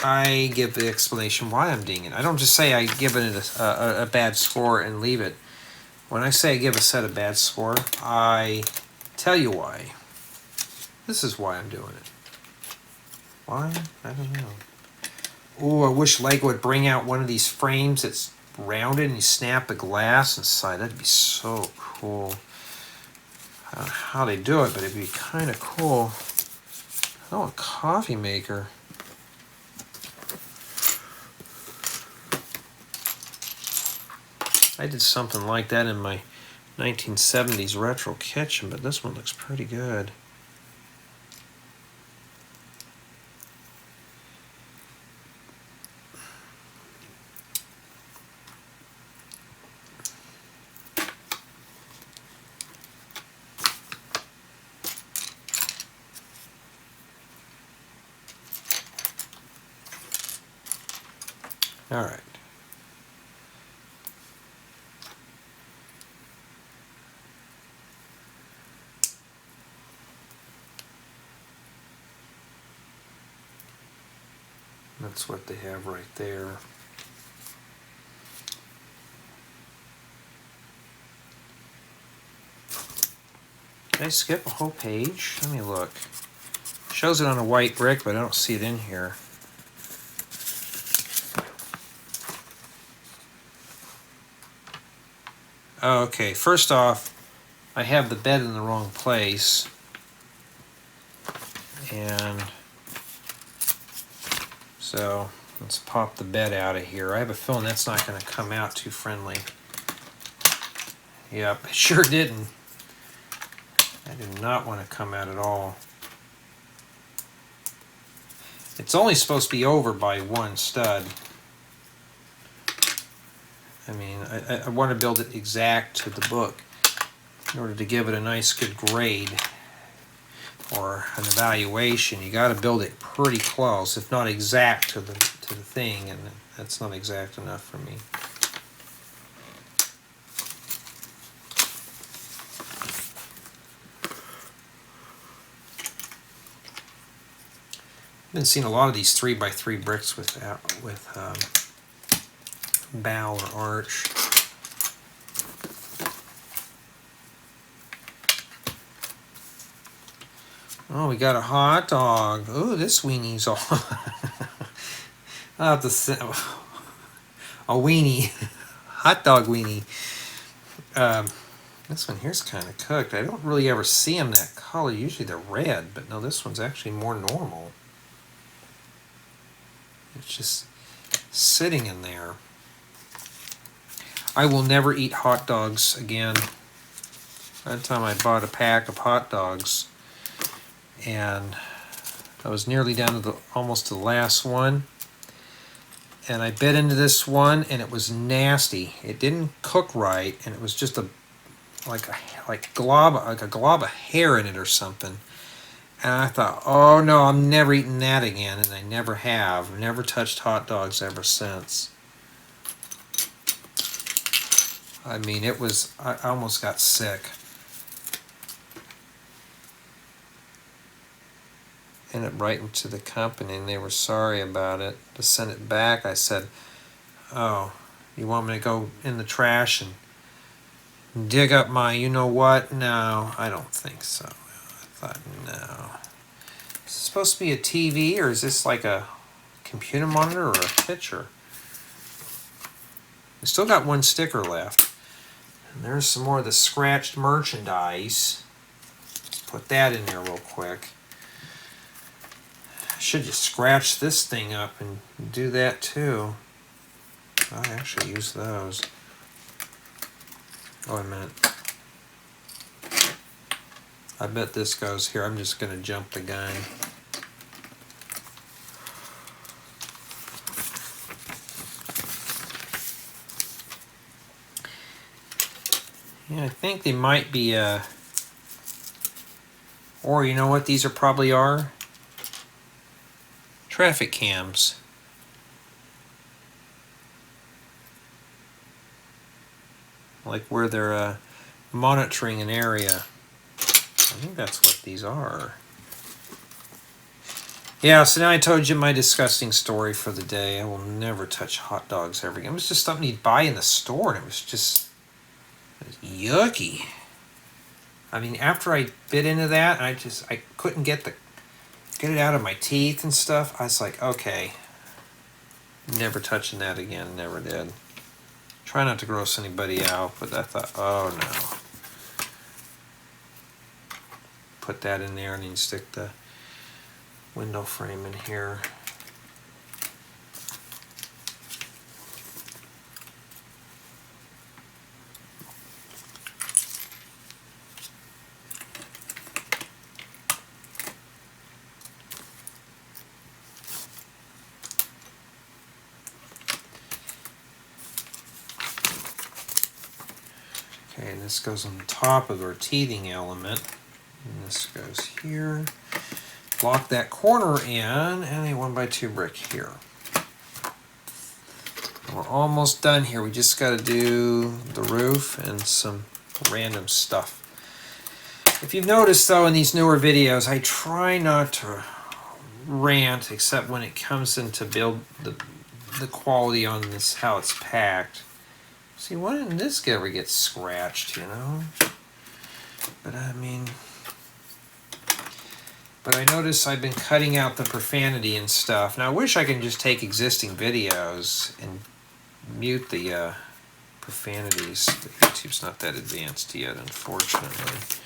I give the explanation why I'm doing it. I don't just say I give it a bad score and leave it. When I say I give a set a bad score, I tell you why. This is why I'm doing it. Why? I don't know. Oh, I wish Lego would bring out one of these frames that's rounded and you snap the glass inside. That'd be so cool. I don't know how they do it, but it'd be kind of cool. Oh, a coffee maker. I did something like that in my 1970s retro kitchen, but this one looks pretty good. All right. That's what they have right there. Did I skip a whole page? Let me look. Shows it on a white brick, but I don't see it in here. Okay, first off, I have the bed in the wrong place. And so let's pop the bed out of here. I have a feeling that's not going to come out too friendly. Yep, it sure didn't. I did not want to come out at all. It's only supposed to be over by one stud. I mean, I want to build it exact to the book in order to give it a nice good grade or an evaluation. You got to build it pretty close, if not exact to the thing, and that's not exact enough for me. I've been seeing a lot of these 3x3 bricks with bow or arch. Oh, we got a hot dog. Oh, this weenie's all. I'll have to say a weenie, hot dog weenie. This one here's kind of cooked. I don't really ever see them that color. Usually they're red, but no, this one's actually more normal. It's just sitting in there. I will never eat hot dogs again. That time I bought a pack of hot dogs, and I was nearly down to almost to the last one. And I bit into this one, and it was nasty. It didn't cook right, and it was just like a glob of hair in it or something. And I thought, oh no, I'm never eating that again, and I never have. I've never touched hot dogs ever since. I mean, I almost got sick. And it right into the company, and they were sorry about it. To send it back, I said, oh, you want me to go in the trash and dig up my you-know-what? No, I don't think so. I thought, no. Is this supposed to be a TV, or is this like a computer monitor or a picture? We still got one sticker left. And there's some more of the scratched merchandise. Let's put that in there real quick. I should just scratch this thing up and do that too. I actually use those. Oh, I meant. I bet this goes here. I'm just going to jump the gun. Yeah, I think they might be, or you know what these probably are? Traffic cams. Like where they're monitoring an area. I think that's what these are. Yeah, so now I told you my disgusting story for the day. I will never touch hot dogs ever again. It was just something you'd buy in the store, and it was yucky. I mean, after I bit into that, I couldn't get it out of my teeth and stuff. I was like, okay, never touching that again. Never did. Try not to gross anybody out, but I thought, oh no. Put that in there and then stick the window frame in here. Okay, and this goes on the top of our teething element. And this goes here. Lock that corner in, and a 1x2 brick here. We're almost done here. We just got to do the roof and some random stuff. If you've noticed, though, in these newer videos, I try not to rant, except when it comes into build the quality on this, how it's packed. See, why didn't this ever get scratched, you know? But I mean... But I notice I've been cutting out the profanity and stuff. Now I wish I could just take existing videos and mute the profanities. But YouTube's not that advanced yet, unfortunately.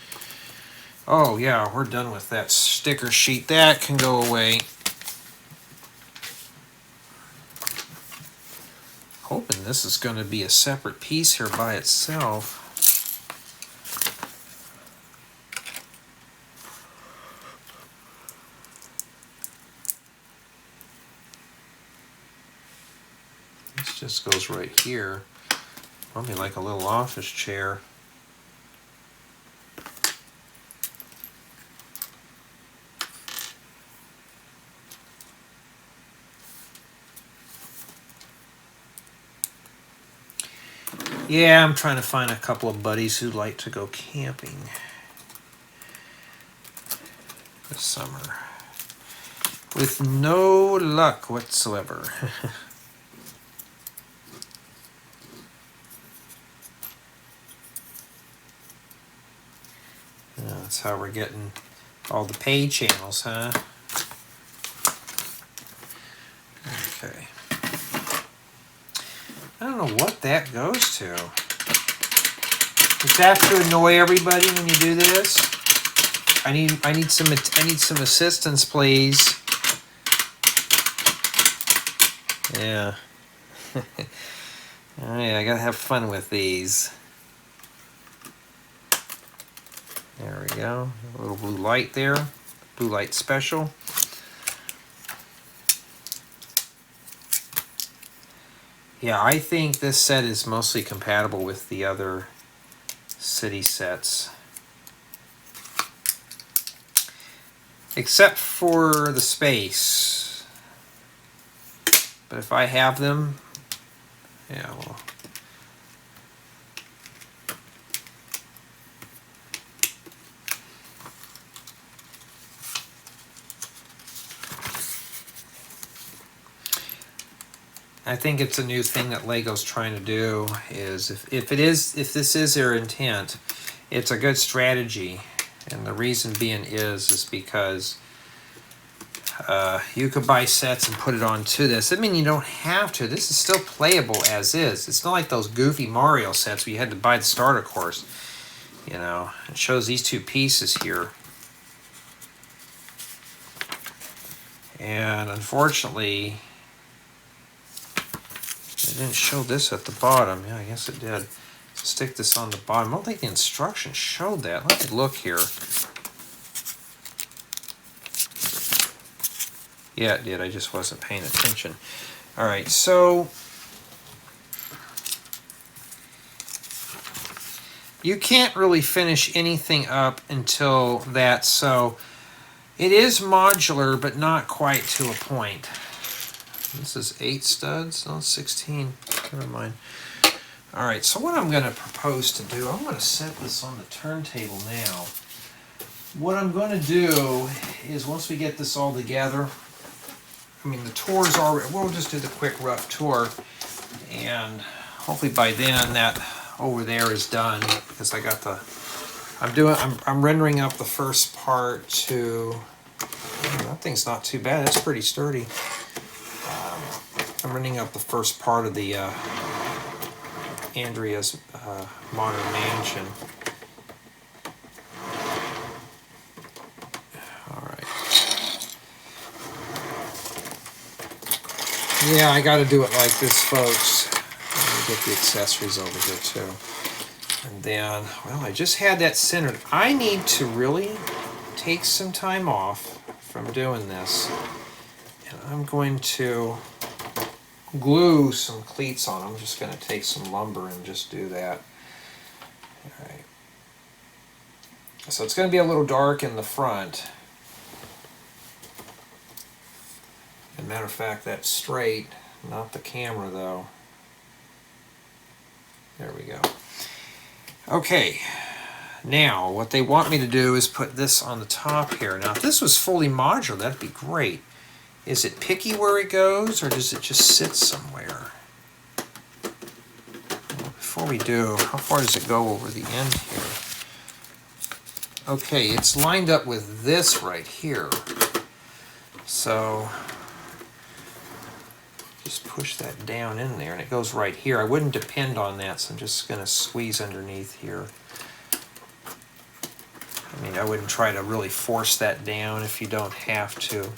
Oh yeah, we're done with that sticker sheet. That can go away. Hoping this is going to be a separate piece here by itself. Just goes right here. Probably like a little office chair. Yeah, I'm trying to find a couple of buddies who'd like to go camping this summer. With no luck whatsoever. That's how we're getting all the paid channels, huh? Okay. I don't know what that goes to. Does that have to annoy everybody when you do this? I need some assistance, please. Yeah. All right, I gotta have fun with these. There we go. A little blue light there. Blue Light Special. Yeah, I think this set is mostly compatible with the other city sets. Except for the space. But if I have them, yeah, well. I think it's a new thing that Lego's trying to do, is if this is their intent, it's a good strategy. And the reason being is because you could buy sets and put it onto this. I mean, you don't have to. This is still playable as is. It's not like those goofy Mario sets where you had to buy the starter course. You know, it shows these two pieces here. And unfortunately, it didn't show this at the bottom. Yeah, I guess it did. So stick this on the bottom. I don't think the instructions showed that. Let me look here. Yeah, it did. I just wasn't paying attention. All right, so you can't really finish anything up until that. So it is modular, but not quite to a point. This is 8 studs, no, 16. Never mind. All right, so what I'm going to propose to do, I'm going to set this on the turntable now. What I'm going to do is, once we get this all together, I mean, the tour's already, we'll just do the quick rough tour, and hopefully by then that over there is done, because I got the, I'm rendering up the first part to, that thing's not too bad, it's pretty sturdy. I'm rendering up the first part of the Andrea's modern mansion. Yeah, I got to do it like this, folks. Let me get the accessories over here, too. And then, well, I just had that centered. I need to really take some time off from doing this. And I'm going to glue some cleats on. I'm just going to take some lumber and just do that. All right. So it's going to be a little dark in the front. As a matter of fact, that's straight, not the camera though. There we go. Okay, now what they want me to do is put this on the top here. Now if this was fully modular, that'd be great. Is it picky where it goes, or does it just sit somewhere? Well, before we do, how far does it go over the end here? Okay, it's lined up with this right here. So just push that down in there, and it goes right here. I wouldn't depend on that, so I'm just going to squeeze underneath here. I mean, I wouldn't try to really force that down if you don't have to.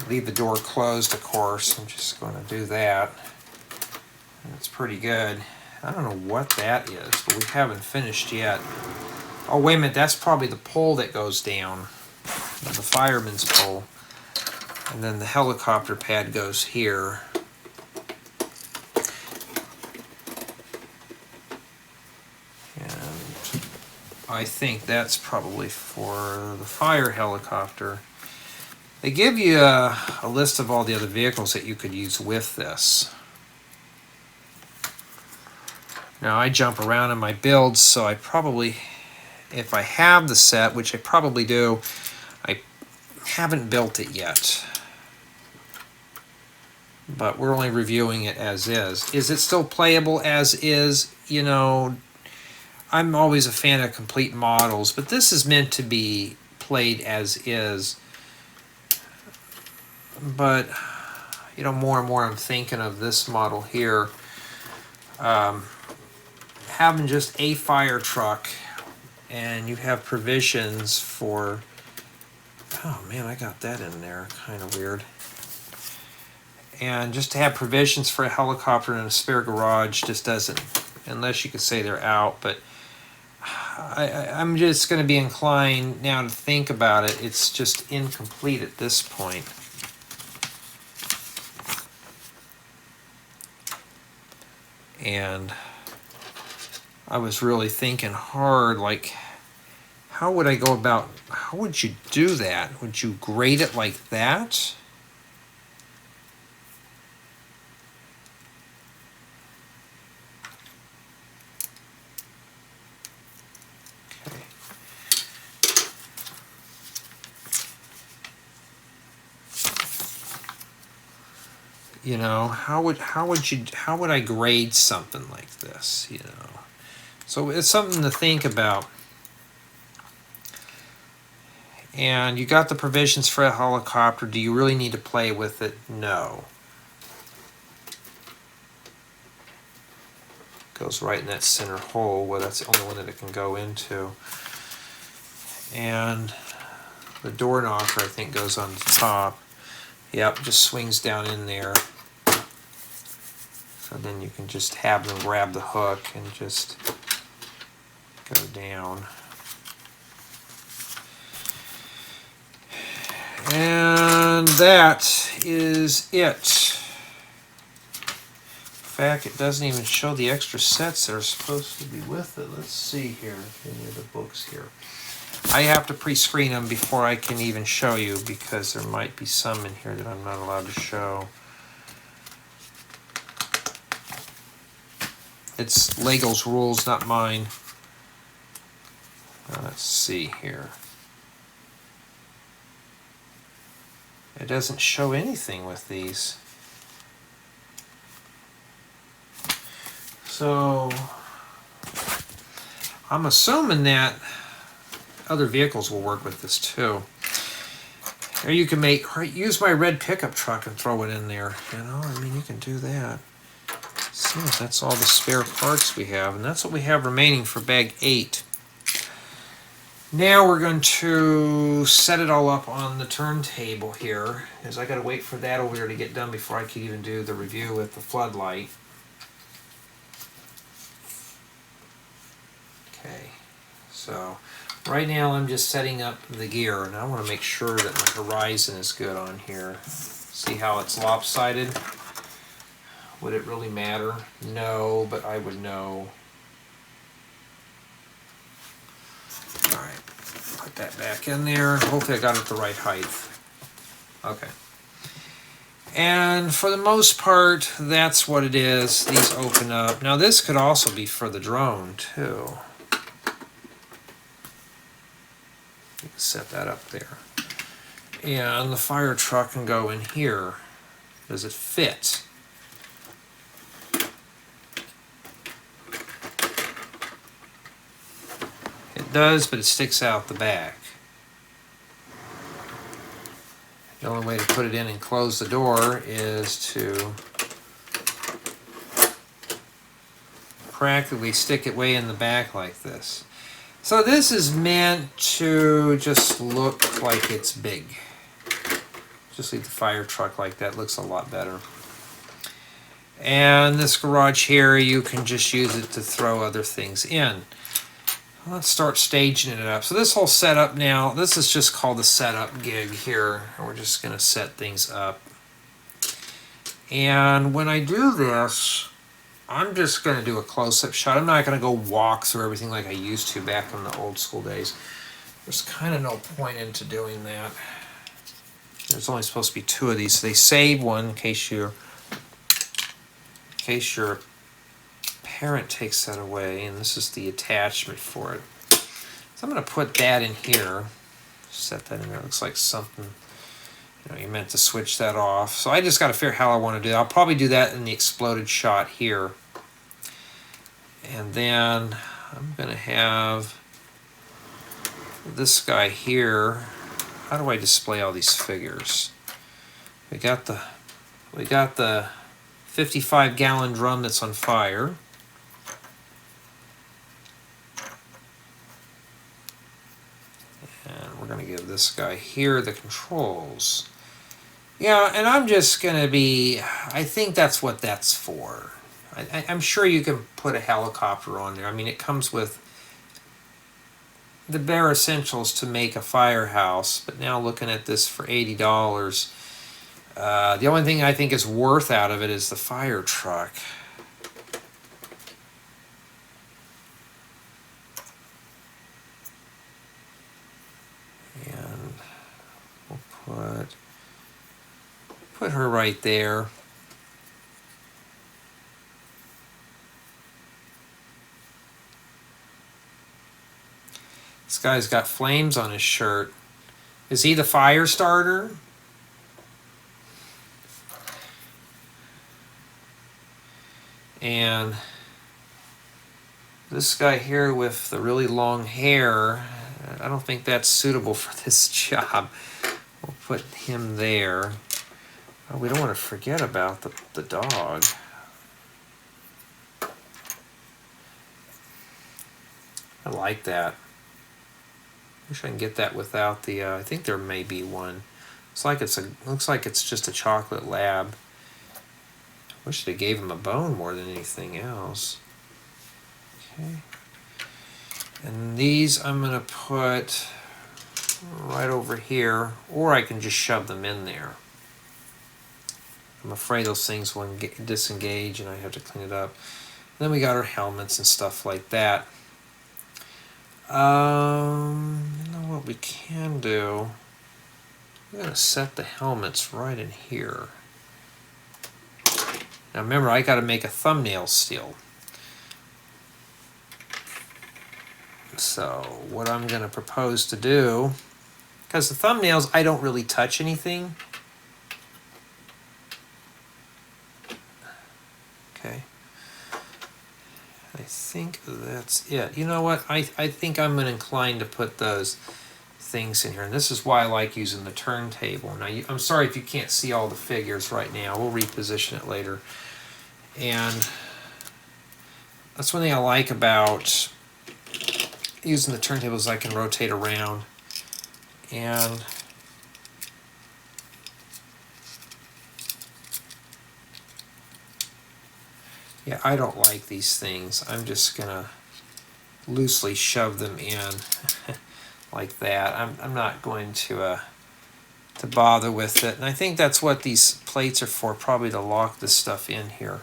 Leave the door closed, of course. I'm just going to do that. And it's pretty good. I don't know what that is, but we haven't finished yet. Oh, wait a minute. That's probably the pole that goes down. The fireman's pole. And then the helicopter pad goes here. And I think that's probably for the fire helicopter. They give you a list of all the other vehicles that you could use with this. Now I jump around in my builds, so I probably, if I have the set, which I probably do, I haven't built it yet. But we're only reviewing it as is. Is it still playable as is? You know, I'm always a fan of complete models, but this is meant to be played as is. But, you know, more and more I'm thinking of this model here. Having just a fire truck, and you have provisions for, oh man, I got that in there, kind of weird. And just to have provisions for a helicopter and a spare garage just doesn't, unless you could say they're out, but I'm just going to be inclined now to think about it. It's just incomplete at this point. And I was really thinking hard, like, how would I go about, how would you do that? Would you grade it like that? Okay. You know, how would I grade something like this, you know? So it's something to think about. And you got the provisions for a helicopter. Do you really need to play with it? No. Goes right in that center hole. Well, that's the only one that it can go into. And the door knocker, I think, goes on the top. Yep, just swings down in there. So then you can just have them grab the hook and just go down. And that is it. In fact, it doesn't even show the extra sets that are supposed to be with it. Let's see here, any of the books here. I have to pre-screen them before I can even show you, because there might be some in here that I'm not allowed to show. It's Lego's rules, not mine. Let's see here. It doesn't show anything with these. So I'm assuming that other vehicles will work with this too. Or you can use my red pickup truck and throw it in there. You know, I mean, you can do that. See if that's all the spare parts we have, and that's what we have remaining for bag 8. Now we're going to set it all up on the turntable here, because I got to wait for that over there to get done before I can even do the review with the floodlight. Okay, so right now I'm just setting up the gear, and I want to make sure that my horizon is good on here. See how it's lopsided? Would it really matter? No, but I would know. Alright, put that back in there. Hopefully I got it the right height. Okay. And for the most part, that's what it is. These open up. Now this could also be for the drone too. You can set that up there. And the fire truck can go in here. Does it fit? It does, but it sticks out the back. The only way to put it in and close the door is to practically stick it way in the back like this. So this is meant to just look like it's big. Just leave the fire truck like that, looks a lot better. And this garage here, you can just use it to throw other things in. Let's start staging it up. So this whole setup now, this is just called the setup gig here. And we're just going to set things up. And when I do this, I'm just going to do a close-up shot. I'm not going to go walk through everything like I used to back in the old school days. There's kind of no point into doing that. There's only supposed to be 2 of these. So they save one in case your parent takes that away, and this is the attachment for it. So I'm going to put that in here. Set that in there. It looks like something, you know, you meant to switch that off. So I just got to figure out how I want to do it. I'll probably do that in the exploded shot here. And then I'm going to have this guy here. How do I display all these figures? We got the 55-gallon drum that's on fire. And we're going to give this guy here the controls. Yeah, and I'm just going to be, I think that's what that's for. I'm sure you can put a helicopter on there. I mean, it comes with the bare essentials to make a firehouse, but now looking at this for $80, the only thing I think is worth out of it is the fire truck. And we'll put her right there. This guy's got flames on his shirt. Is he the fire starter? And this guy here with the really long hair, I don't think that's suitable for this job. We'll put him there. Oh, we don't want to forget about the dog. I like that. Wish I can get that without the. I think there may be one. Looks like it's just a chocolate lab. Wish they gave him a bone more than anything else. Okay. And these I'm gonna put right over here, or I can just shove them in there. I'm afraid those things will disengage and I have to clean it up. And then we got our helmets and stuff like that. You know what we can do? We're going to set the helmets right in here. Now remember, I got to make a thumbnail still. So what I'm going to propose to do, because the thumbnails, I don't really touch anything. Okay. I think that's it. You know what? I think I'm inclined to put those things in here. And this is why I like using the turntable. Now, I'm sorry if you can't see all the figures right now. We'll reposition it later. And that's one thing I like about using the turntable is I can rotate around. And yeah, I don't like these things. I'm just gonna loosely shove them in like that. I'm not going to bother with it. And I think that's what these plates are for, probably to lock this stuff in here.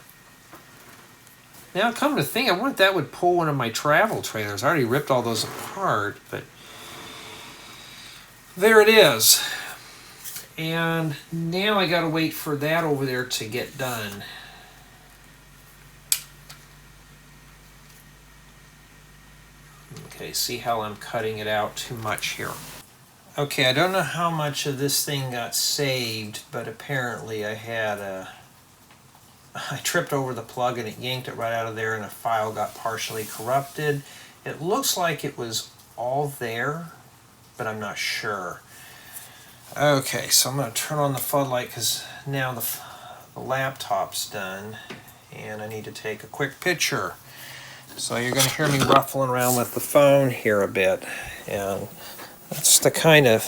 Now, come to think, I wonder if that would pull one of my travel trailers. I already ripped all those apart, but there it is. And now I gotta wait for that over there to get done. Okay, see how I'm cutting it out too much here. Okay, I don't know how much of this thing got saved, but apparently I tripped over the plug and it yanked it right out of there and a file got partially corrupted. It looks like it was all there, but I'm not sure. Okay, so I'm going to turn on the floodlight because now the laptop's done and I need to take a quick picture. So you're going to hear me ruffling around with the phone here a bit, and that's the kind of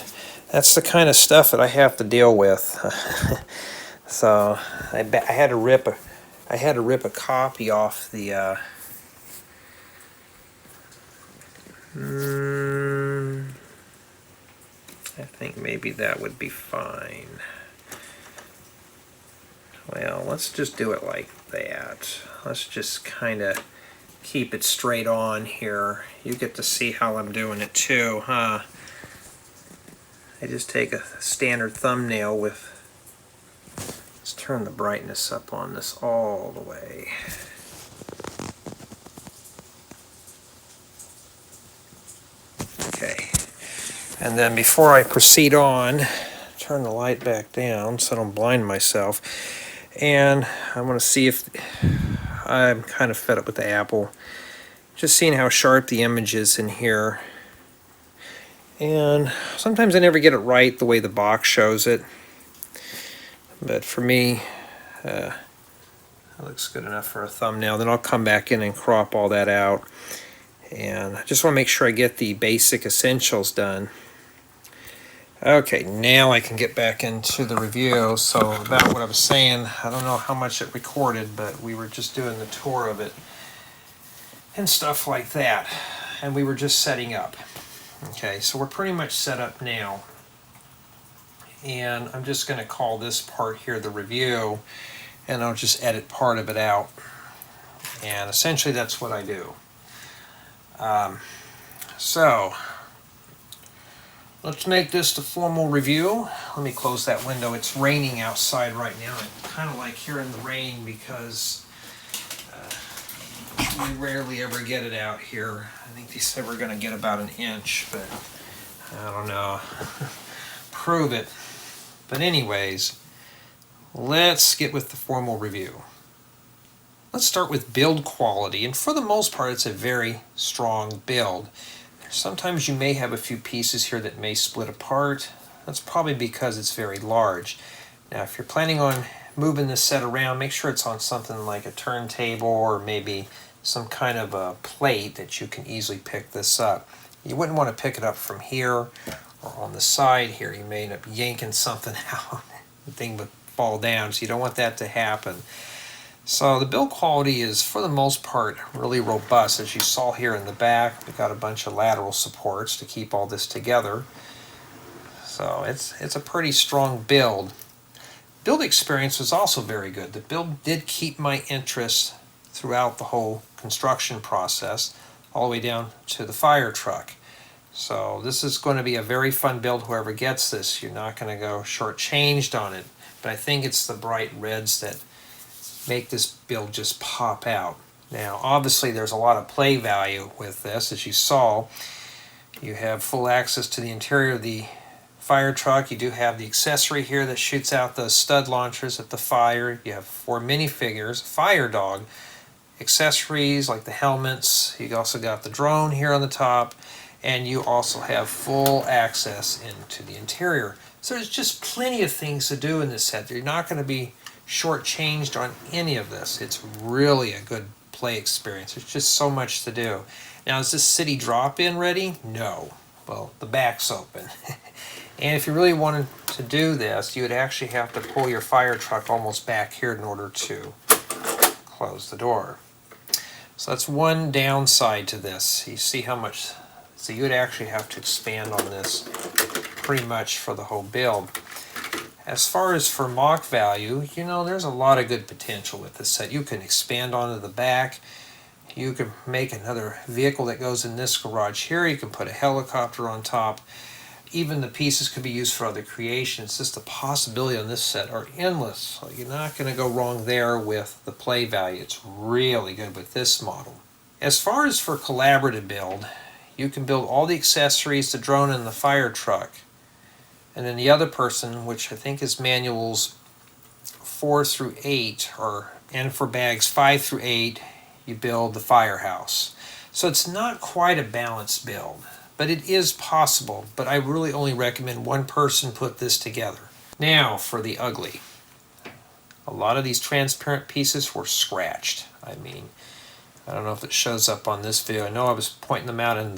stuff that I have to deal with. So I had to rip a copy off the. I think maybe that would be fine. Well, let's just do it like that. Let's just kind of keep it straight on here. You get to see how I'm doing it too, huh? I just take a standard thumbnail with, let's turn the brightness up on this all the way. Okay, and then before I proceed on, turn the light back down so I don't blind myself. And I want to see if I'm kind of fed up with the Apple. Just seeing how sharp the image is in here. And sometimes I never get it right the way the box shows it. But for me, that looks good enough for a thumbnail. Then I'll come back in and crop all that out. And I just want to make sure I get the basic essentials done. Okay, now I can get back into the review. So about what I was saying, I don't know how much it recorded, but we were just doing the tour of it and stuff like that. And we were just setting up. Okay, so we're pretty much set up now. And I'm just going to call this part here the review, and I'll just edit part of it out. And essentially that's what I do. So let's make this the formal review. Let me close that window. It's raining outside right now. I kind of like hearing the rain because we rarely ever get it out here. I think they said we're going to get about an inch, but I don't know. Prove it. But anyways, let's get with the formal review. Let's start with build quality, and for the most part it's a very strong build. Sometimes you may have a few pieces here that may split apart. That's probably because it's very large. Now if you're planning on moving this set around, make sure it's on something like a turntable or maybe some kind of a plate that you can easily pick this up. You wouldn't want to pick it up from here or on the side here. You may end up yanking something out. The thing would fall down, so you don't want that to happen. So the build quality is, for the most part, really robust. As you saw here in the back, we've got a bunch of lateral supports to keep all this together. So it's a pretty strong build. Build experience was also very good. The build did keep my interest throughout the whole construction process, all the way down to the fire truck. So this is going to be a very fun build. Whoever gets this, you're not going to go shortchanged on it. But I think it's the bright reds that make this build just pop out. Now obviously there's a lot of play value with this. As you saw, you have full access to the interior of the fire truck. You do have the accessory here that shoots out the stud launchers at the fire. You have 4 minifigures, fire dog, accessories like the helmets. You also got the drone here on the top, and you also have full access into the interior. So there's just plenty of things to do in this set. You're not going to be shortchanged on any of this. It's really a good play experience. There's just so much to do. Now, is this city drop-in ready? No. Well, the back's open. And if you really wanted to do this, you would actually have to pull your fire truck almost back here in order to close the door. So that's one downside to this. You see how much, so you would actually have to expand on this pretty much for the whole build. As far as for mock value, you know, there's a lot of good potential with this set. You can expand onto the back. You can make another vehicle that goes in this garage here. You can put a helicopter on top. Even the pieces could be used for other creations. Just the possibility on this set are endless. So you're not going to go wrong there with the play value. It's really good with this model. As far as for collaborative build, you can build all the accessories, the drone and the fire truck. And then the other person, which I think is manuals 4 through 8, and for bags 5 through 8, you build the firehouse. So it's not quite a balanced build, but it is possible. But I really only recommend one person put this together. Now for the ugly. A lot of these transparent pieces were scratched. I mean, I don't know if it shows up on this video. I know I was pointing them out in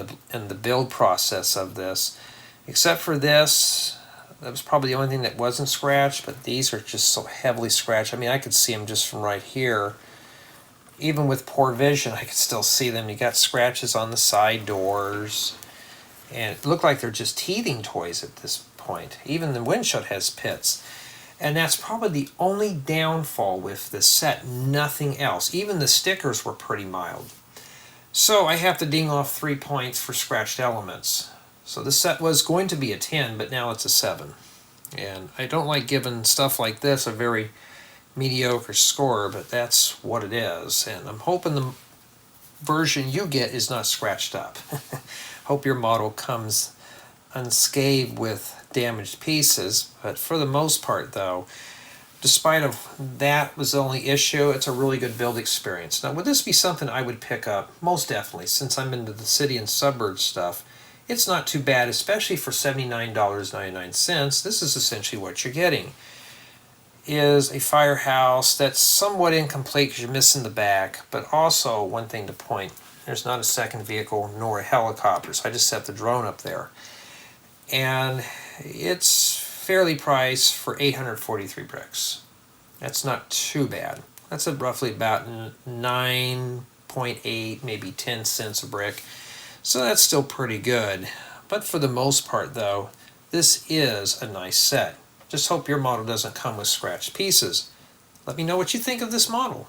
the build process of this. Except for this, that was probably the only thing that wasn't scratched, but these are just so heavily scratched. I mean, I could see them just from right here. Even with poor vision, I could still see them. You got scratches on the side doors, and it looked like they're just teething toys at this point. Even the windshield has pits. And that's probably the only downfall with this set, nothing else. Even the stickers were pretty mild. So I have to ding off 3 points for scratched elements. So this set was going to be a 10, but now it's a 7. And I don't like giving stuff like this a very mediocre score, but that's what it is. And I'm hoping the version you get is not scratched up. Hope your model comes unscathed with damaged pieces. But for the most part, though, despite of that was the only issue, it's a really good build experience. Now, would this be something I would pick up? Most definitely, since I'm into the city and suburbs stuff. It's not too bad, especially for $79.99. This is essentially what you're getting. Is a firehouse that's somewhat incomplete because you're missing the back, but also one thing to point, there's not a second vehicle nor a helicopter, so I just set the drone up there. And it's fairly priced for 843 bricks. That's not too bad. That's roughly about 9.8, maybe 10 cents a brick. So that's still pretty good. But for the most part though, this is a nice set. Just hope your model doesn't come with scratched pieces. Let me know what you think of this model.